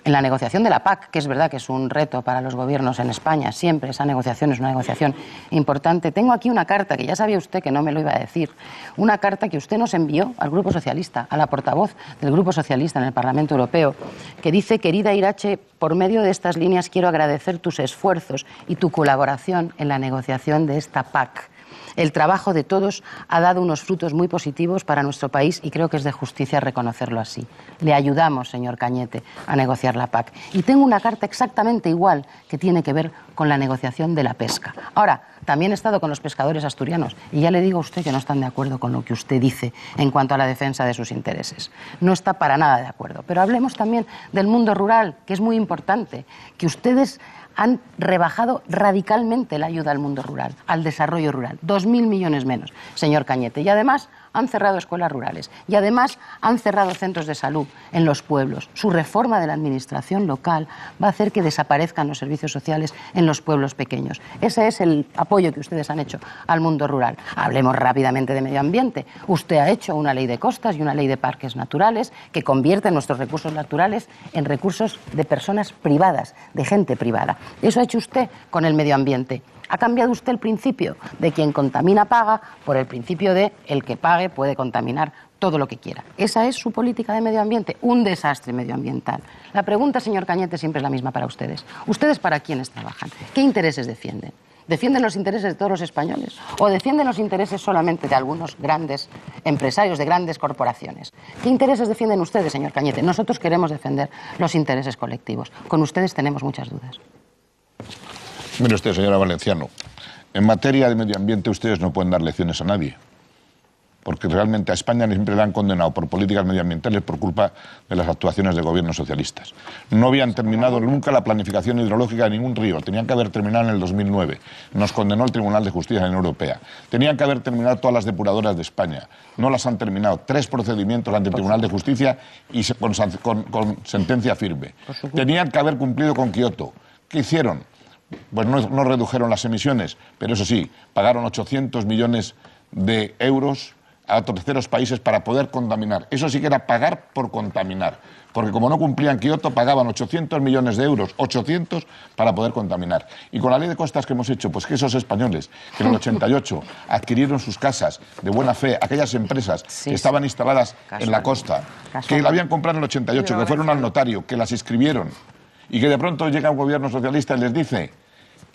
en la negociación de la PAC, que es verdad que es un reto para los gobiernos en España, siempre esa negociación es una negociación importante. Tengo aquí una carta, que ya sabía usted que no me lo iba a decir, una carta que usted nos envió al Grupo Socialista, a la portavoz del Grupo Socialista en el Parlamento Europeo, que dice: querida Irache, por medio de estas líneas quiero agradecer tus esfuerzos y tu colaboración en la negociación de esta PAC. El trabajo de todos ha dado unos frutos muy positivos para nuestro país y creo que es de justicia reconocerlo así. Le ayudamos, señor Cañete, a negociar la PAC. Y tengo una carta exactamente igual que tiene que ver con la negociación de la pesca. Ahora, también he estado con los pescadores asturianos y ya le digo a usted que no están de acuerdo con lo que usted dice en cuanto a la defensa de sus intereses. No está para nada de acuerdo. Pero hablemos también del mundo rural, que es muy importante, que ustedes han rebajado radicalmente la ayuda al mundo rural, al desarrollo rural. 2.000 millones menos, señor Cañete. Y además han cerrado escuelas rurales. Y además han cerrado centros de salud en los pueblos. Su reforma de la administración local va a hacer que desaparezcan los servicios sociales en los pueblos pequeños. Ese es el apoyo que ustedes han hecho al mundo rural. Hablemos rápidamente de medio ambiente. Usted ha hecho una ley de costas y una ley de parques naturales que convierte nuestros recursos naturales en recursos de personas privadas, de gente privada. Eso ha hecho usted con el medio ambiente. Ha cambiado usted el principio de quien contamina paga por el principio de el que pague puede contaminar todo lo que quiera. Esa es su política de medio ambiente, un desastre medioambiental. La pregunta, señor Cañete, siempre es la misma para ustedes. ¿Ustedes para quiénes trabajan? ¿Qué intereses defienden? ¿Defienden los intereses de todos los españoles? ¿O defienden los intereses solamente de algunos grandes empresarios, de grandes corporaciones? ¿Qué intereses defienden ustedes, señor Cañete? Nosotros queremos defender los intereses colectivos. Con ustedes tenemos muchas dudas. Mire usted, señora Valenciano, en materia de medio ambiente ustedes no pueden dar lecciones a nadie. porque realmente a España siempre la han condenado por políticas medioambientales por culpa de las actuaciones de gobiernos socialistas. No habían terminado nunca la planificación hidrológica de ningún río, tenían que haber terminado en el 2009. Nos condenó el Tribunal de Justicia de la Unión Europea. Tenían que haber terminado todas las depuradoras de España. No las han terminado. 3 procedimientos ante el Tribunal de Justicia y con sentencia firme. Tenían que haber cumplido con Kioto. ¿Qué hicieron? Pues no redujeron las emisiones, pero eso sí, pagaron 800 millones de euros a terceros países para poder contaminar. Eso sí que era pagar por contaminar, porque como no cumplían Kioto, pagaban 800 millones de euros, 800, para poder contaminar. Y con la ley de costas que hemos hecho, pues que esos españoles, que en el 88 adquirieron sus casas de buena fe, aquellas empresas que estaban instaladas en la costa, que la habían comprado en el 88, que fueron al notario, que las inscribieron, y que de pronto llega un gobierno socialista y les dice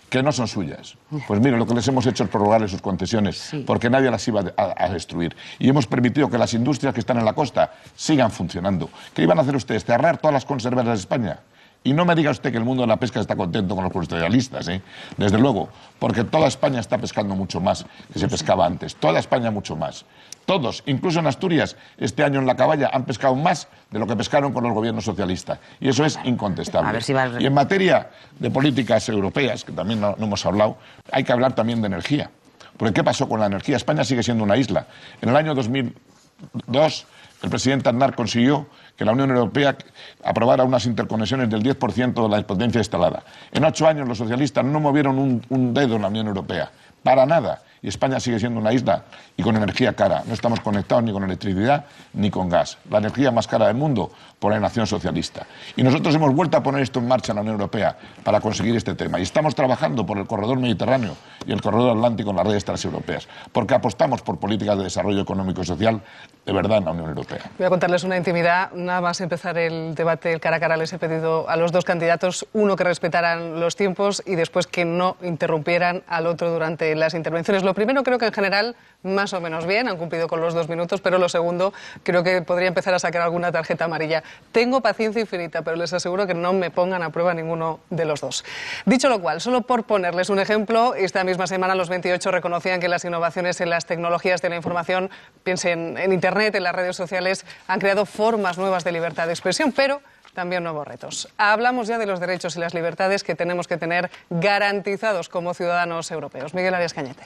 que no son suyas. Pues mire, lo que les hemos hecho es prorrogarles sus concesiones, porque nadie las iba a destruir. Y hemos permitido que las industrias que están en la costa sigan funcionando. ¿Qué iban a hacer ustedes? ¿Cerrar todas las conserveras de España? Y no me diga usted que el mundo de la pesca está contento con los industrialistas, ¿eh? Desde luego, porque toda España está pescando mucho más que se pescaba antes. Toda España mucho más. Todos, incluso en Asturias, este año en la caballa han pescado más de lo que pescaron con los gobiernos socialistas. Y eso es incontestable. Y en materia de políticas europeas, que también no hemos hablado, hay que hablar también de energía. Porque ¿qué pasó con la energía? España sigue siendo una isla. En el año 2002, el presidente Aznar consiguió que la Unión Europea aprobara unas interconexiones del 10% de la potencia instalada. En 8 años los socialistas no movieron un dedo en la Unión Europea. Para nada. Y España sigue siendo una isla y con energía cara. No estamos conectados ni con electricidad ni con gas. La energía más cara del mundo por la nación socialista. Y nosotros hemos vuelto a poner esto en marcha en la Unión Europea para conseguir este tema. Y estamos trabajando por el corredor mediterráneo y el corredor atlántico en las redes transeuropeas. Porque apostamos por políticas de desarrollo económico y social de verdad en la Unión Europea. Voy a contarles una intimidad. Nada más empezar el debate, el cara a cara, les he pedido a los dos candidatos, uno, que respetaran los tiempos y después que no interrumpieran al otro durante las intervenciones. Lo primero, creo que en general más o menos bien, han cumplido con los 2 minutos, pero lo segundo, creo que podría empezar a sacar alguna tarjeta amarilla. Tengo paciencia infinita, pero les aseguro que no me pongan a prueba ninguno de los dos. Dicho lo cual, solo por ponerles un ejemplo, esta misma semana los 28 reconocían que las innovaciones en las tecnologías de la información, piensen en Internet, en las redes sociales, han creado formas nuevas de libertad de expresión, pero también nuevos retos. Hablamos ya de los derechos y las libertades que tenemos que tener garantizados como ciudadanos europeos. Miguel Arias Cañete.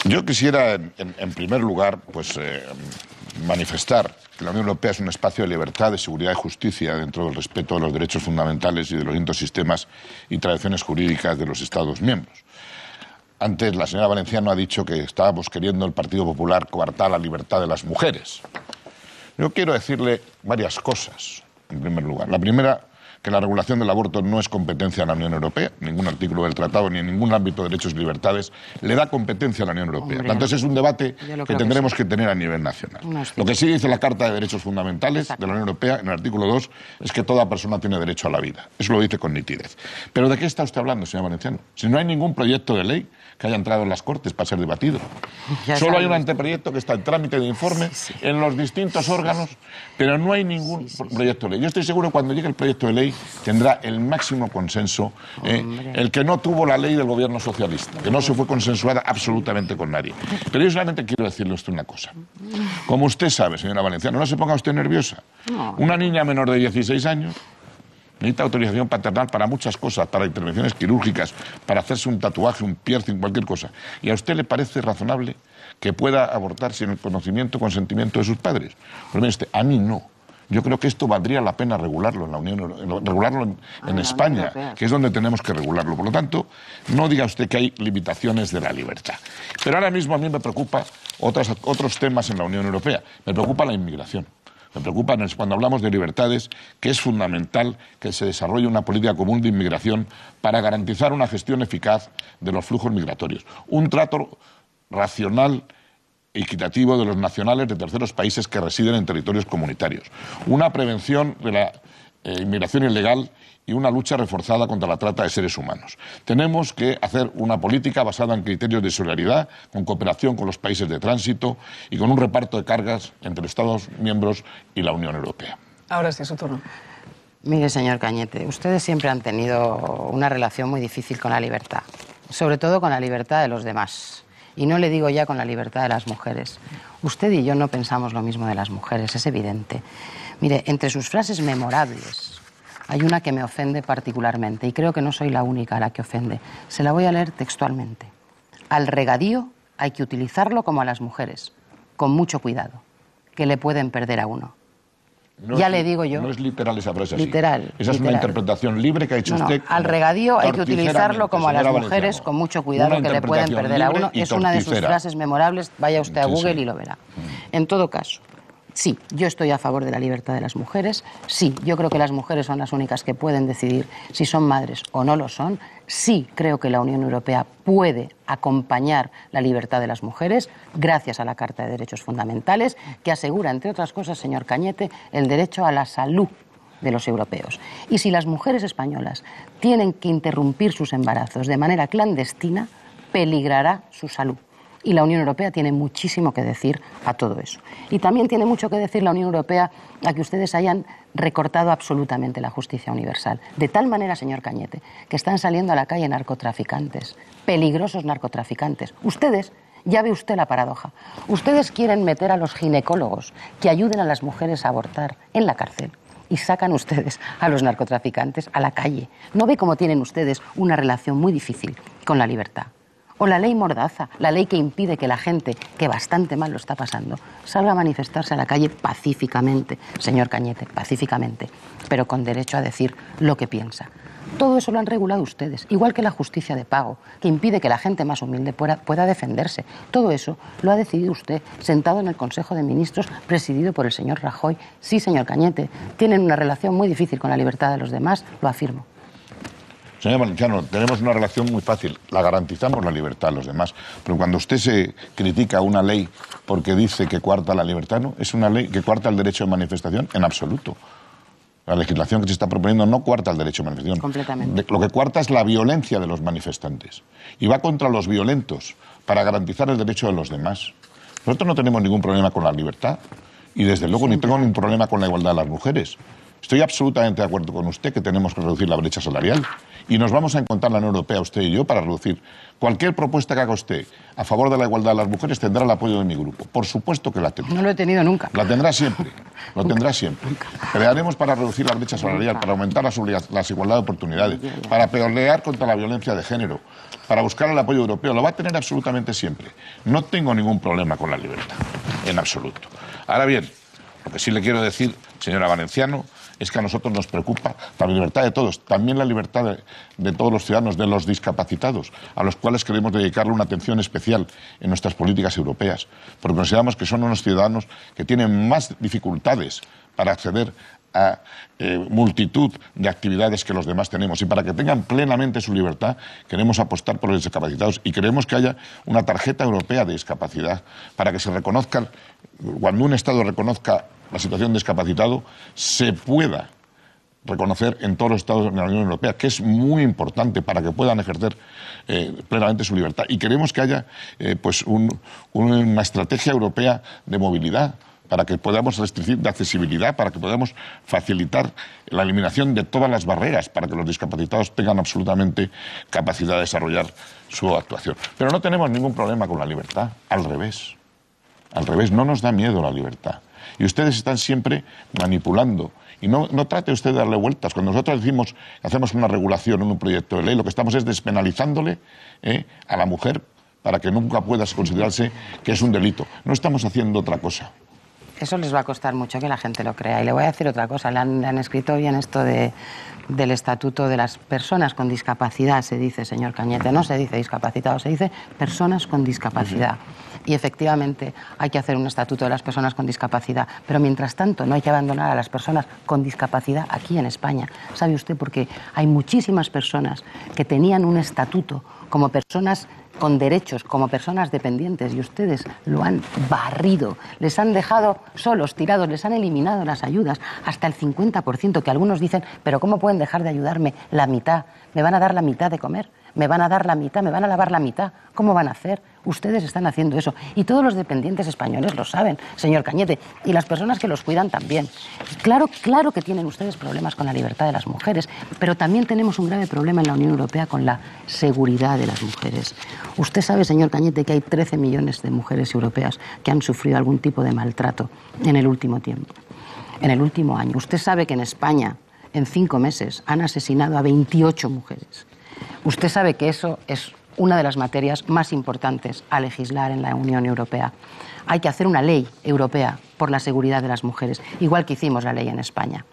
Yo quisiera, en primer lugar, pues manifestar que la Unión Europea es un espacio de libertad, de seguridad y justicia dentro del respeto de los derechos fundamentales y de los distintos sistemas y tradiciones jurídicas de los Estados miembros. Antes la señora Valenciano ha dicho que estábamos queriendo el Partido Popular coartar la libertad de las mujeres. Yo quiero decirle varias cosas, en primer lugar. La primera, que la regulación del aborto no es competencia de la Unión Europea. Ningún artículo del tratado ni en ningún ámbito de derechos y libertades le da competencia a la Unión Europea. Entonces es un debate que tendremos que tener a nivel nacional. Lo que sí dice la Carta de Derechos Fundamentales de la Unión Europea, en el artículo 2, es que toda persona tiene derecho a la vida. Eso lo dice con nitidez. ¿Pero de qué está usted hablando, señor Valenciano? Si no hay ningún proyecto de ley que haya entrado en las Cortes para ser debatido. Solo hay un anteproyecto que está en trámite de informe en los distintos órganos, pero no hay ningún proyecto de ley. Yo estoy seguro que cuando llegue el proyecto de ley tendrá el máximo consenso, el que no tuvo la ley del gobierno socialista, que no se fue consensuada absolutamente con nadie. Pero yo solamente quiero decirle a usted una cosa. Como usted sabe, señora Valenciano, no se ponga usted nerviosa. Una niña menor de 16 años necesita autorización paternal para muchas cosas, para intervenciones quirúrgicas, para hacerse un tatuaje, un piercing, cualquier cosa. ¿Y a usted le parece razonable que pueda abortar sin el conocimiento o consentimiento de sus padres? Pues mire usted, a mí no. Yo creo que esto valdría la pena regularlo en la Unión Europea, regularlo en España, que es donde tenemos que regularlo. Por lo tanto, no diga usted que hay limitaciones de la libertad. Pero ahora mismo a mí me preocupan otros temas en la Unión Europea. Me preocupa la inmigración. Me preocupa cuando hablamos de libertades, que es fundamental que se desarrolle una política común de inmigración para garantizar una gestión eficaz de los flujos migratorios. Un trato racional e equitativo de los nacionales de terceros países que residen en territorios comunitarios. Una prevención de la inmigración ilegal y una lucha reforzada contra la trata de seres humanos. Tenemos que hacer una política basada en criterios de solidaridad, con cooperación con los países de tránsito y con un reparto de cargas entre Estados miembros y la Unión Europea. Ahora sí, su turno. Mire, señor Cañete, ustedes siempre han tenido una relación muy difícil con la libertad, sobre todo con la libertad de los demás. Y no le digo ya con la libertad de las mujeres. Usted y yo no pensamos lo mismo de las mujeres, es evidente. Mire, entre sus frases memorables hay una que me ofende particularmente y creo que no soy la única a la que ofende. Se la voy a leer textualmente. Al regadío hay que utilizarlo como a las mujeres, con mucho cuidado, que le pueden perder a uno. No ya le digo yo. No es literal esa frase así. Literal. Esa es una interpretación libre que ha hecho usted. Al regadío hay que utilizarlo como a las mujeres, con mucho cuidado, que le pueden perder a uno. Es una de sus frases memorables. Vaya usted a Google y lo verá. En todo caso, sí, yo estoy a favor de la libertad de las mujeres. Sí, yo creo que las mujeres son las únicas que pueden decidir si son madres o no lo son. Sí, creo que la Unión Europea puede acompañar la libertad de las mujeres gracias a la Carta de Derechos Fundamentales, que asegura, entre otras cosas, señor Cañete, el derecho a la salud de los europeos. Y si las mujeres españolas tienen que interrumpir sus embarazos de manera clandestina, peligrará su salud. Y la Unión Europea tiene muchísimo que decir a todo eso. Y también tiene mucho que decir la Unión Europea a que ustedes hayan recortado absolutamente la justicia universal. De tal manera, señor Cañete, que están saliendo a la calle narcotraficantes, peligrosos narcotraficantes. Ustedes, ya ve usted la paradoja, ustedes quieren meter a los ginecólogos que ayuden a las mujeres a abortar en la cárcel. Y sacan ustedes a los narcotraficantes a la calle. ¿No ve cómo tienen ustedes una relación muy difícil con la libertad? O la ley Mordaza, la ley que impide que la gente, que bastante mal lo está pasando, salga a manifestarse a la calle pacíficamente, señor Cañete, pacíficamente, pero con derecho a decir lo que piensa. Todo eso lo han regulado ustedes, igual que la justicia de pago, que impide que la gente más humilde pueda defenderse. Todo eso lo ha decidido usted, sentado en el Consejo de Ministros, presidido por el señor Rajoy. Sí, señor Cañete, tienen una relación muy difícil con la libertad de los demás, lo afirmo. Señor Valenciano, tenemos una relación muy fácil. La garantizamos la libertad a los demás. Pero cuando usted se critica una ley porque dice que coarta la libertad, no, es una ley que coarta el derecho de manifestación en absoluto. La legislación que se está proponiendo no coarta el derecho de manifestación. Completamente. Lo que coarta es la violencia de los manifestantes. Y va contra los violentos para garantizar el derecho de los demás. Nosotros no tenemos ningún problema con la libertad. Y desde luego ni tengo ningún problema con la igualdad de las mujeres. Estoy absolutamente de acuerdo con usted que tenemos que reducir la brecha salarial. Y nos vamos a encontrar la Unión Europea, usted y yo, para reducir. Cualquier propuesta que haga usted a favor de la igualdad de las mujeres tendrá el apoyo de mi grupo. Por supuesto que la tendrá. No lo he tenido nunca. La tendrá siempre. Lo tendrá siempre. Crearemos para reducir la brecha salarial, para aumentar la igualdad de oportunidades, para pelear contra la violencia de género, para buscar el apoyo europeo. Lo va a tener absolutamente siempre. No tengo ningún problema con la libertad, en absoluto. Ahora bien, lo que sí le quiero decir, señora Valenciano, es que a nosotros nos preocupa la libertad de todos, también la libertad de todos los ciudadanos, de los discapacitados, a los cuales queremos dedicarle una atención especial en nuestras políticas europeas, porque consideramos que son unos ciudadanos que tienen más dificultades para acceder a multitud de actividades que los demás tenemos. Y para que tengan plenamente su libertad, queremos apostar por los discapacitados y queremos que haya una tarjeta europea de discapacidad para que se reconozcan, cuando un Estado reconozca la situación de discapacitado, se pueda reconocer en todos los Estados de la Unión Europea, que es muy importante para que puedan ejercer plenamente su libertad. Y queremos que haya una estrategia europea de movilidad, para que podamos restringir de accesibilidad, para que podamos facilitar la eliminación de todas las barreras, para que los discapacitados tengan absolutamente capacidad de desarrollar su actuación. Pero no tenemos ningún problema con la libertad, al revés. Al revés, no nos da miedo la libertad. Y ustedes están siempre manipulando. Y no trate usted de darle vueltas. Cuando nosotros decimos que hacemos una regulación en un proyecto de ley, lo que estamos es despenalizándole a la mujer para que nunca pueda considerarse que es un delito. No estamos haciendo otra cosa. Eso les va a costar mucho que la gente lo crea. Y le voy a decir otra cosa. Le han escrito bien esto del Estatuto de las Personas con Discapacidad, se dice, señor Cañete. No se dice discapacitados, se dice personas con discapacidad. Y efectivamente hay que hacer un Estatuto de las Personas con Discapacidad. Pero mientras tanto no hay que abandonar a las personas con discapacidad aquí en España. ¿Sabe usted? Porque hay muchísimas personas que tenían un estatuto como personas con derechos, como personas dependientes, y ustedes lo han barrido, les han dejado solos, tirados, les han eliminado las ayudas, hasta el 50%, que algunos dicen, pero ¿cómo pueden dejar de ayudarme la mitad? ¿Me van a dar la mitad de comer? me van a dar la mitad, me van a lavar la mitad. ¿Cómo van a hacer? Ustedes están haciendo eso. Y todos los dependientes españoles lo saben, señor Cañete, y las personas que los cuidan también. Claro que tienen ustedes problemas con la libertad de las mujeres, pero también tenemos un grave problema en la Unión Europea con la seguridad de las mujeres. Usted sabe, señor Cañete, que hay 13 millones de mujeres europeas que han sufrido algún tipo de maltrato en el último tiempo, en el último año. Usted sabe que en España, en 5 meses, han asesinado a 28 mujeres. Usted sabe que eso es una de las materias más importantes a legislar en la Unión Europea. Hay que hacer una ley europea por la seguridad de las mujeres, igual que hicimos la ley en España.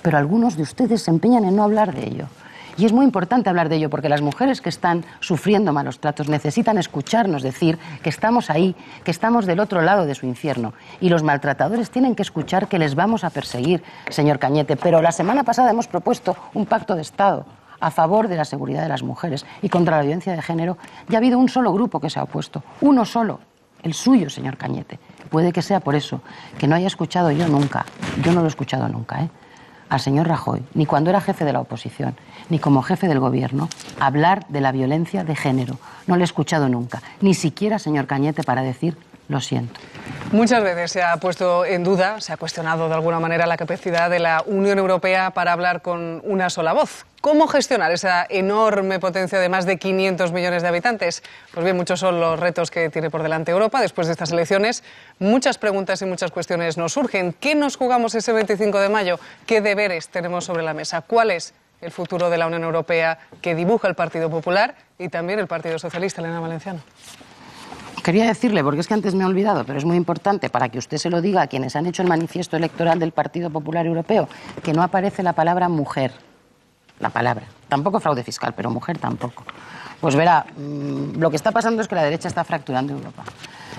Pero algunos de ustedes se empeñan en no hablar de ello. Y es muy importante hablar de ello porque las mujeres que están sufriendo malos tratos necesitan escucharnos decir que estamos ahí, que estamos del otro lado de su infierno. Y los maltratadores tienen que escuchar que les vamos a perseguir, señor Cañete. Pero la semana pasada hemos propuesto un pacto de Estado a favor de la seguridad de las mujeres y contra la violencia de género. Ya ha habido un solo grupo que se ha opuesto, uno solo, el suyo, señor Cañete. Puede que sea por eso que no haya escuchado yo nunca, yo no lo he escuchado nunca, al señor Rajoy, ni cuando era jefe de la oposición, ni como jefe del gobierno, hablar de la violencia de género. No lo he escuchado nunca, ni siquiera, señor Cañete, para decir lo siento. Muchas veces se ha puesto en duda, se ha cuestionado de alguna manera la capacidad de la Unión Europea para hablar con una sola voz. ¿Cómo gestionar esa enorme potencia de más de 500 millones de habitantes? Pues bien, muchos son los retos que tiene por delante Europa después de estas elecciones. Muchas preguntas y muchas cuestiones nos surgen. ¿Qué nos jugamos ese 25 de mayo? ¿Qué deberes tenemos sobre la mesa? ¿Cuál es el futuro de la Unión Europea que dibuja el Partido Popular y también el Partido Socialista, Elena Valenciano? Quería decirle, porque es que antes me he olvidado, pero es muy importante para que usted se lo diga a quienes han hecho el manifiesto electoral del Partido Popular Europeo, que no aparece la palabra mujer. La palabra. Tampoco fraude fiscal, pero mujer tampoco. Pues verá, lo que está pasando es que la derecha está fracturando Europa.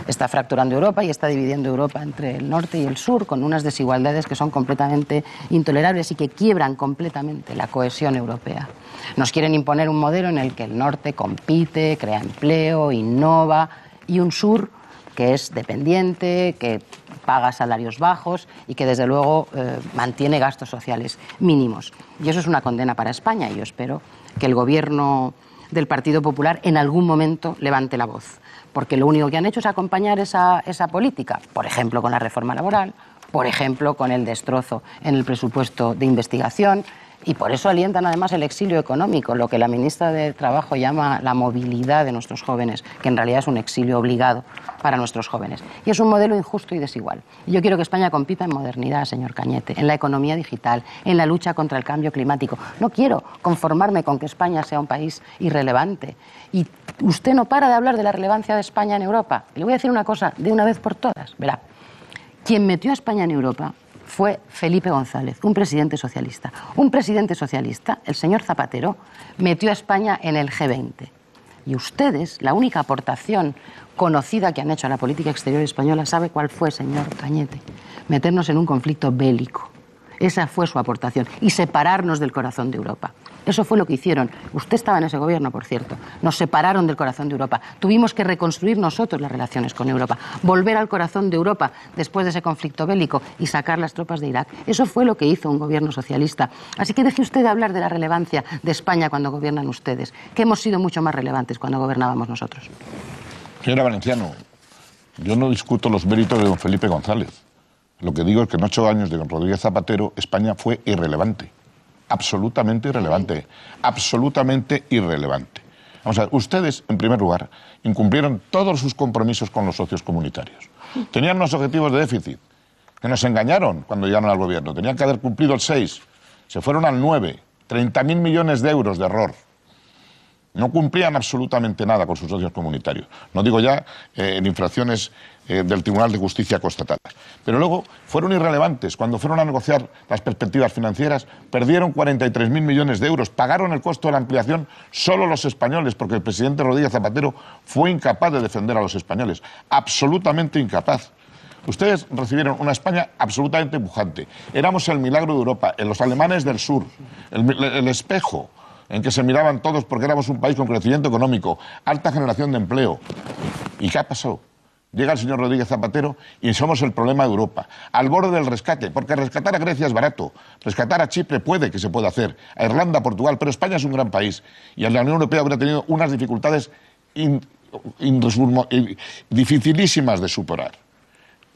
Está fracturando Europa y está dividiendo Europa entre el norte y el sur con unas desigualdades que son completamente intolerables y que quiebran completamente la cohesión europea. Nos quieren imponer un modelo en el que el norte compite, crea empleo, innova, y un sur que es dependiente, que paga salarios bajos y que desde luego mantiene gastos sociales mínimos. Y eso es una condena para España y yo espero que el gobierno del Partido Popular en algún momento levante la voz, porque lo único que han hecho es acompañar esa política, por ejemplo con la reforma laboral, por ejemplo con el destrozo en el presupuesto de investigación, y por eso alientan además el exilio económico, lo que la ministra de Trabajo llama la movilidad de nuestros jóvenes, que en realidad es un exilio obligado para nuestros jóvenes. Y es un modelo injusto y desigual. Y yo quiero que España compita en modernidad, señor Cañete, en la economía digital, en la lucha contra el cambio climático. No quiero conformarme con que España sea un país irrelevante. Y usted no para de hablar de la relevancia de España en Europa. Le voy a decir una cosa de una vez por todas. Verá, quien metió a España en Europa fue Felipe González, un presidente socialista. Un presidente socialista, el señor Zapatero, metió a España en el G20. Y ustedes, la única aportación conocida que han hecho a la política exterior española, ¿sabe cuál fue, señor Cañete? Meternos en un conflicto bélico. Esa fue su aportación. Y separarnos del corazón de Europa. Eso fue lo que hicieron. Usted estaba en ese gobierno, por cierto. Nos separaron del corazón de Europa. Tuvimos que reconstruir nosotros las relaciones con Europa. Volver al corazón de Europa después de ese conflicto bélico y sacar las tropas de Irak. Eso fue lo que hizo un gobierno socialista. Así que deje usted de hablar de la relevancia de España cuando gobiernan ustedes, que hemos sido mucho más relevantes cuando gobernábamos nosotros. Señora Valenciano, yo no discuto los méritos de don Felipe González. Lo que digo es que en 8 años de don Rodríguez Zapatero, España fue irrelevante. Absolutamente irrelevante. Absolutamente irrelevante. Vamos a ver, ustedes, en primer lugar, incumplieron todos sus compromisos con los socios comunitarios. Tenían unos objetivos de déficit, que nos engañaron cuando llegaron al gobierno. Tenían que haber cumplido el 6, se fueron al 9, 30.000 millones de euros de error. No cumplían absolutamente nada con sus socios comunitarios. No digo ya en infracciones del Tribunal de Justicia constatadas. Pero luego fueron irrelevantes. Cuando fueron a negociar las perspectivas financieras, perdieron 43.000 millones de euros. Pagaron el costo de la ampliación solo los españoles, porque el presidente Rodríguez Zapatero fue incapaz de defender a los españoles. Absolutamente incapaz. Ustedes recibieron una España absolutamente pujante. Éramos el milagro de Europa, los alemanes del sur, el espejo en que se miraban todos porque éramos un país con crecimiento económico, alta generación de empleo. ¿Y qué ha pasado? Llega el señor Rodríguez Zapatero y somos el problema de Europa, al borde del rescate, porque rescatar a Grecia es barato, rescatar a Chipre puede que se pueda hacer, a Irlanda, a Portugal, pero España es un gran país y en la Unión Europea habría tenido unas dificultades dificilísimas de superar.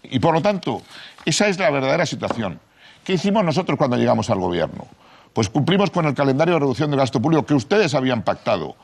Y por lo tanto, esa es la verdadera situación. ¿Qué hicimos nosotros cuando llegamos al gobierno? Pues cumplimos con el calendario de reducción del gasto público que ustedes habían pactado.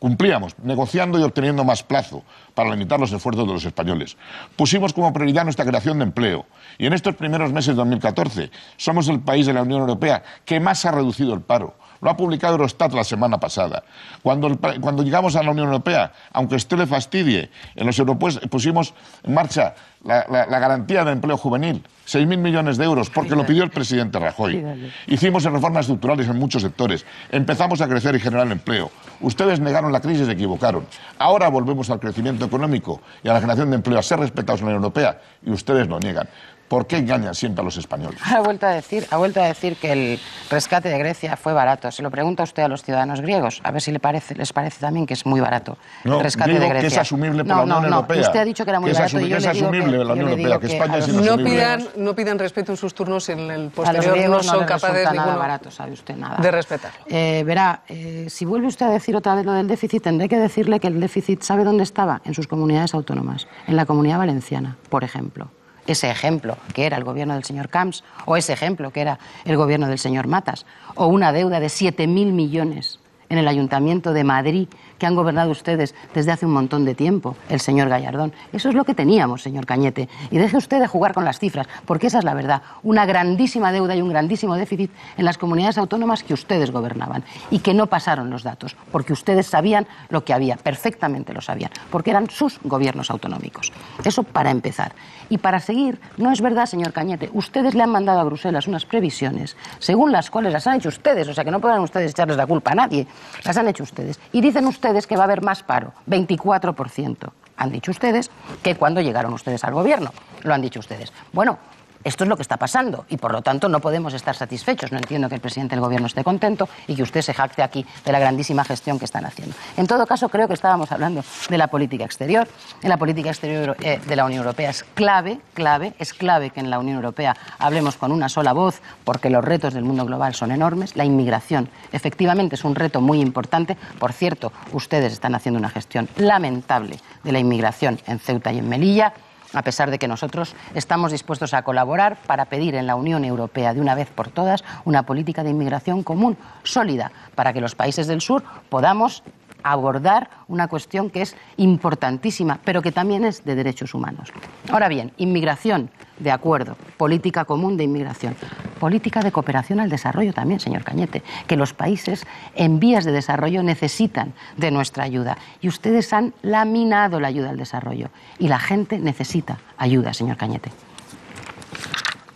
Cumplíamos, negociando y obteniendo más plazo para limitar los esfuerzos de los españoles. Pusimos como prioridad nuestra creación de empleo. Y en estos primeros meses de 2014 somos el país de la Unión Europea que más ha reducido el paro. Lo ha publicado Eurostat la semana pasada. Cuando llegamos a la Unión Europea, aunque usted le fastidie, en los europeos pusimos en marcha la garantía de empleo juvenil, 6.000 millones de euros, porque lo pidió el presidente Rajoy. Hicimos reformas estructurales en muchos sectores. Empezamos a crecer y generar empleo. Ustedes negaron la crisis y se equivocaron. Ahora volvemos al crecimiento económico y a la generación de empleo, a ser respetados en la Unión Europea, y ustedes lo niegan. ¿Por qué engañan siempre a los españoles? Ha vuelto a decir que el rescate de Grecia fue barato. Se lo pregunta usted a los ciudadanos griegos, a ver si les parece también que es muy barato el rescate de Grecia. Que es asumible por la Unión Europea. Usted ha dicho que era muy barato y yo le digo que la Unión Europea, que España es inasumible. No pidan respeto en sus turnos si en el posterior no son capaces nada barato, sabe usted, nada de respetarlo. Verá, si vuelve usted a decir otra vez lo del déficit, tendré que decirle que el déficit, ¿sabe dónde estaba? En sus comunidades autónomas, en la Comunidad Valenciana, por ejemplo. Ese ejemplo que era el gobierno del señor Camps, o ese ejemplo que era el gobierno del señor Matas, o una deuda de 7.000 millones en el Ayuntamiento de Madrid, que han gobernado ustedes desde hace un montón de tiempo, el señor Gallardón. Eso es lo que teníamos, señor Cañete. Y deje usted de jugar con las cifras, porque esa es la verdad. Una grandísima deuda y un grandísimo déficit en las comunidades autónomas que ustedes gobernaban y que no pasaron los datos, porque ustedes sabían lo que había, perfectamente lo sabían, porque eran sus gobiernos autonómicos. Eso para empezar. Y para seguir, no es verdad, señor Cañete, ustedes le han mandado a Bruselas unas previsiones, según las cuales las han hecho ustedes, o sea que no podrán ustedes echarles la culpa a nadie, las han hecho ustedes. Y dicen ustedes que va a haber más paro, 24%. Han dicho ustedes que cuando llegaron ustedes al gobierno, lo han dicho ustedes. Bueno, esto es lo que está pasando y por lo tanto no podemos estar satisfechos. No entiendo que el presidente del gobierno esté contento y que usted se jacte aquí de la grandísima gestión que están haciendo. En todo caso, creo que estábamos hablando de la política exterior. En la política exterior de la Unión Europea es clave que en la Unión Europea hablemos con una sola voz, porque los retos del mundo global son enormes. La inmigración, efectivamente, es un reto muy importante. Por cierto, ustedes están haciendo una gestión lamentable de la inmigración en Ceuta y en Melilla, a pesar de que nosotros estamos dispuestos a colaborar para pedir en la Unión Europea de una vez por todas una política de inmigración común, sólida, para que los países del sur podamos abordar una cuestión que es importantísima, pero que también es de derechos humanos. Ahora bien, inmigración, de acuerdo, política común de inmigración, política de cooperación al desarrollo también, señor Cañete, que los países en vías de desarrollo necesitan de nuestra ayuda y ustedes han laminado la ayuda al desarrollo y la gente necesita ayuda, señor Cañete.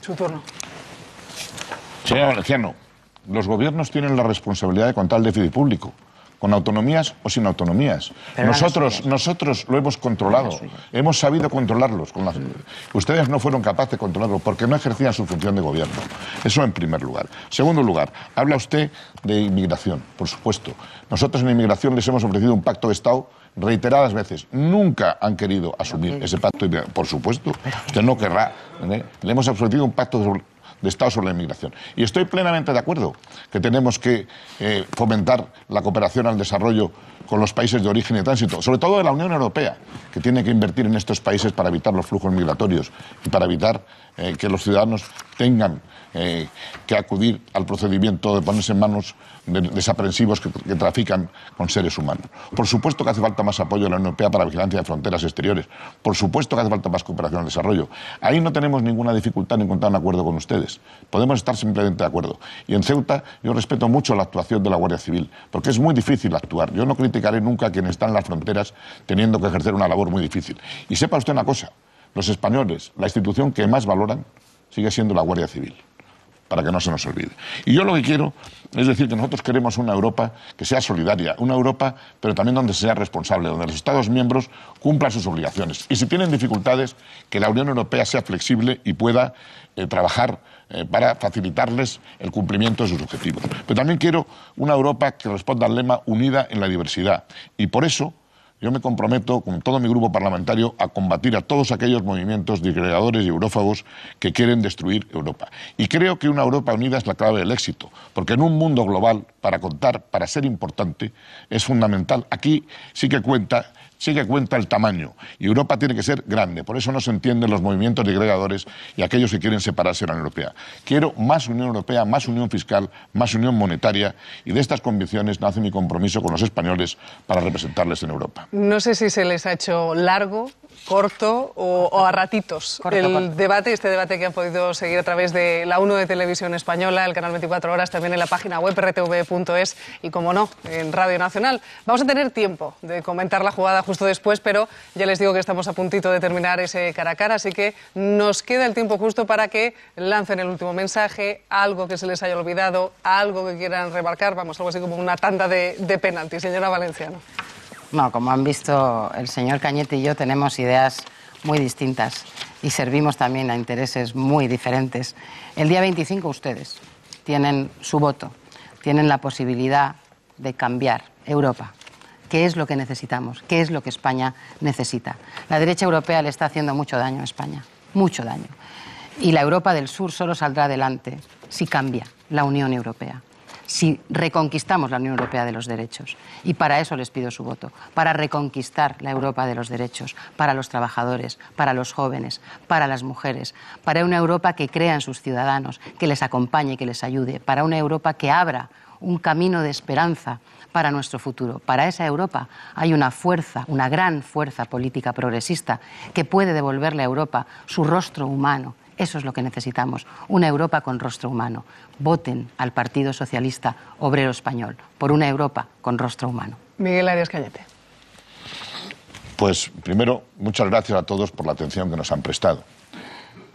Su turno. Señor Valenciano, los gobiernos tienen la responsabilidad de contar el déficit público, con autonomías o sin autonomías. Nosotros lo hemos controlado, hemos sabido controlarlos. Ustedes no fueron capaces de controlarlo porque no ejercían su función de gobierno. Eso en primer lugar. Segundo lugar, habla usted de inmigración, por supuesto. Nosotros en inmigración les hemos ofrecido un pacto de Estado reiteradas veces. Nunca han querido asumir ese pacto, por supuesto. Usted no querrá. Le hemos ofrecido un pacto de Estado sobre la inmigración. Y estoy plenamente de acuerdo que tenemos que fomentar la cooperación al desarrollo con los países de origen y de tránsito, sobre todo de la Unión Europea, que tiene que invertir en estos países para evitar los flujos migratorios y para evitar que los ciudadanos tengan que acudir al procedimiento de ponerse en manos de desaprensivos que trafican con seres humanos. Por supuesto que hace falta más apoyo de la Unión Europea para la vigilancia de fronteras exteriores. Por supuesto que hace falta más cooperación al desarrollo. Ahí no tenemos ninguna dificultad en encontrar un acuerdo con ustedes. Podemos estar simplemente de acuerdo. Y en Ceuta yo respeto mucho la actuación de la Guardia Civil, porque es muy difícil actuar. Yo no criticaré nunca a quienes están en las fronteras teniendo que ejercer una labor muy difícil. Y sepa usted una cosa, los españoles, la institución que más valoran sigue siendo la Guardia Civil, para que no se nos olvide. Y yo lo que quiero es decir que nosotros queremos una Europa que sea solidaria, una Europa, pero también donde sea responsable, donde los Estados miembros cumplan sus obligaciones. Y si tienen dificultades, que la Unión Europea sea flexible y pueda trabajar para facilitarles el cumplimiento de sus objetivos. Pero también quiero una Europa que responda al lema unida en la diversidad. Y por eso yo me comprometo con todo mi grupo parlamentario a combatir a todos aquellos movimientos disgregadores y eurófagos que quieren destruir Europa. Y creo que una Europa unida es la clave del éxito, porque en un mundo global, para contar, para ser importante, es fundamental. Aquí sí que cuenta el tamaño, y Europa tiene que ser grande. Por eso no se entienden los movimientos disgregadores y aquellos que quieren separarse de la Unión Europea. Quiero más Unión Europea, más unión fiscal, más unión monetaria, y de estas convicciones nace mi compromiso con los españoles para representarles en Europa. No sé si se les ha hecho largo, corto o a ratitos el debate, este debate que han podido seguir a través de la 1 de Televisión Española, el canal 24 Horas, también en la página web rtv.es y, como no, en Radio Nacional. Vamos a tener tiempo de comentar la jugada justo después, pero ya les digo que estamos a puntito de terminar ese cara a cara, así que nos queda el tiempo justo para que lancen el último mensaje, algo que se les haya olvidado, algo que quieran remarcar, vamos, algo así como una tanda de penalti. Señora Valenciano. No, como han visto, el señor Cañete y yo tenemos ideas muy distintas y servimos también a intereses muy diferentes. El día 25 ustedes tienen su voto, tienen la posibilidad de cambiar Europa. ¿Qué es lo que necesitamos? ¿Qué es lo que España necesita? La derecha europea le está haciendo mucho daño a España, mucho daño. Y la Europa del Sur solo saldrá adelante si cambia la Unión Europea, si reconquistamos la Unión Europea de los derechos. Y para eso les pido su voto, para reconquistar la Europa de los derechos, para los trabajadores, para los jóvenes, para las mujeres, para una Europa que crea en sus ciudadanos, que les acompañe y que les ayude, para una Europa que abra un camino de esperanza para nuestro futuro. Para esa Europa hay una fuerza, una gran fuerza política progresista que puede devolverle a Europa su rostro humano. Eso es lo que necesitamos, una Europa con rostro humano. Voten al Partido Socialista Obrero Español por una Europa con rostro humano. Miguel Arias Cañete. Pues primero, muchas gracias a todos por la atención que nos han prestado.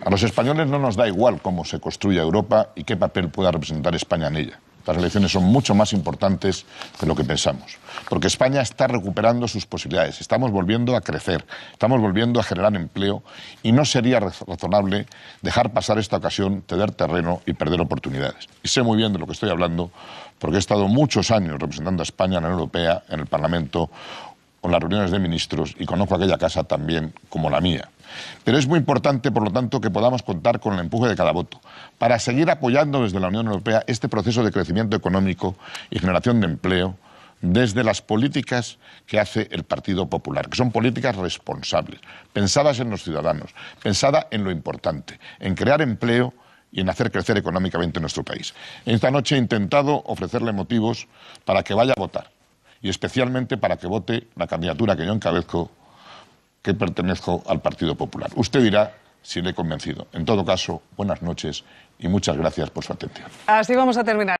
A los españoles no nos da igual cómo se construya Europa y qué papel pueda representar España en ella. Las elecciones son mucho más importantes de lo que pensamos, porque España está recuperando sus posibilidades, estamos volviendo a crecer, estamos volviendo a generar empleo y no sería razonable dejar pasar esta ocasión, ceder terreno y perder oportunidades. Y sé muy bien de lo que estoy hablando porque he estado muchos años representando a España en la Unión Europea, en el Parlamento, con las reuniones de ministros, y conozco aquella casa también como la mía. Pero es muy importante, por lo tanto, que podamos contar con el empuje de cada voto para seguir apoyando desde la Unión Europea este proceso de crecimiento económico y generación de empleo desde las políticas que hace el Partido Popular, que son políticas responsables, pensadas en los ciudadanos, pensadas en lo importante, en crear empleo y en hacer crecer económicamente nuestro país. Esta noche he intentado ofrecerle motivos para que vaya a votar, y especialmente para que vote la candidatura que yo encabezco, que pertenezco al Partido Popular. Usted dirá si le he convencido. En todo caso, buenas noches y muchas gracias por su atención. Así vamos a terminar.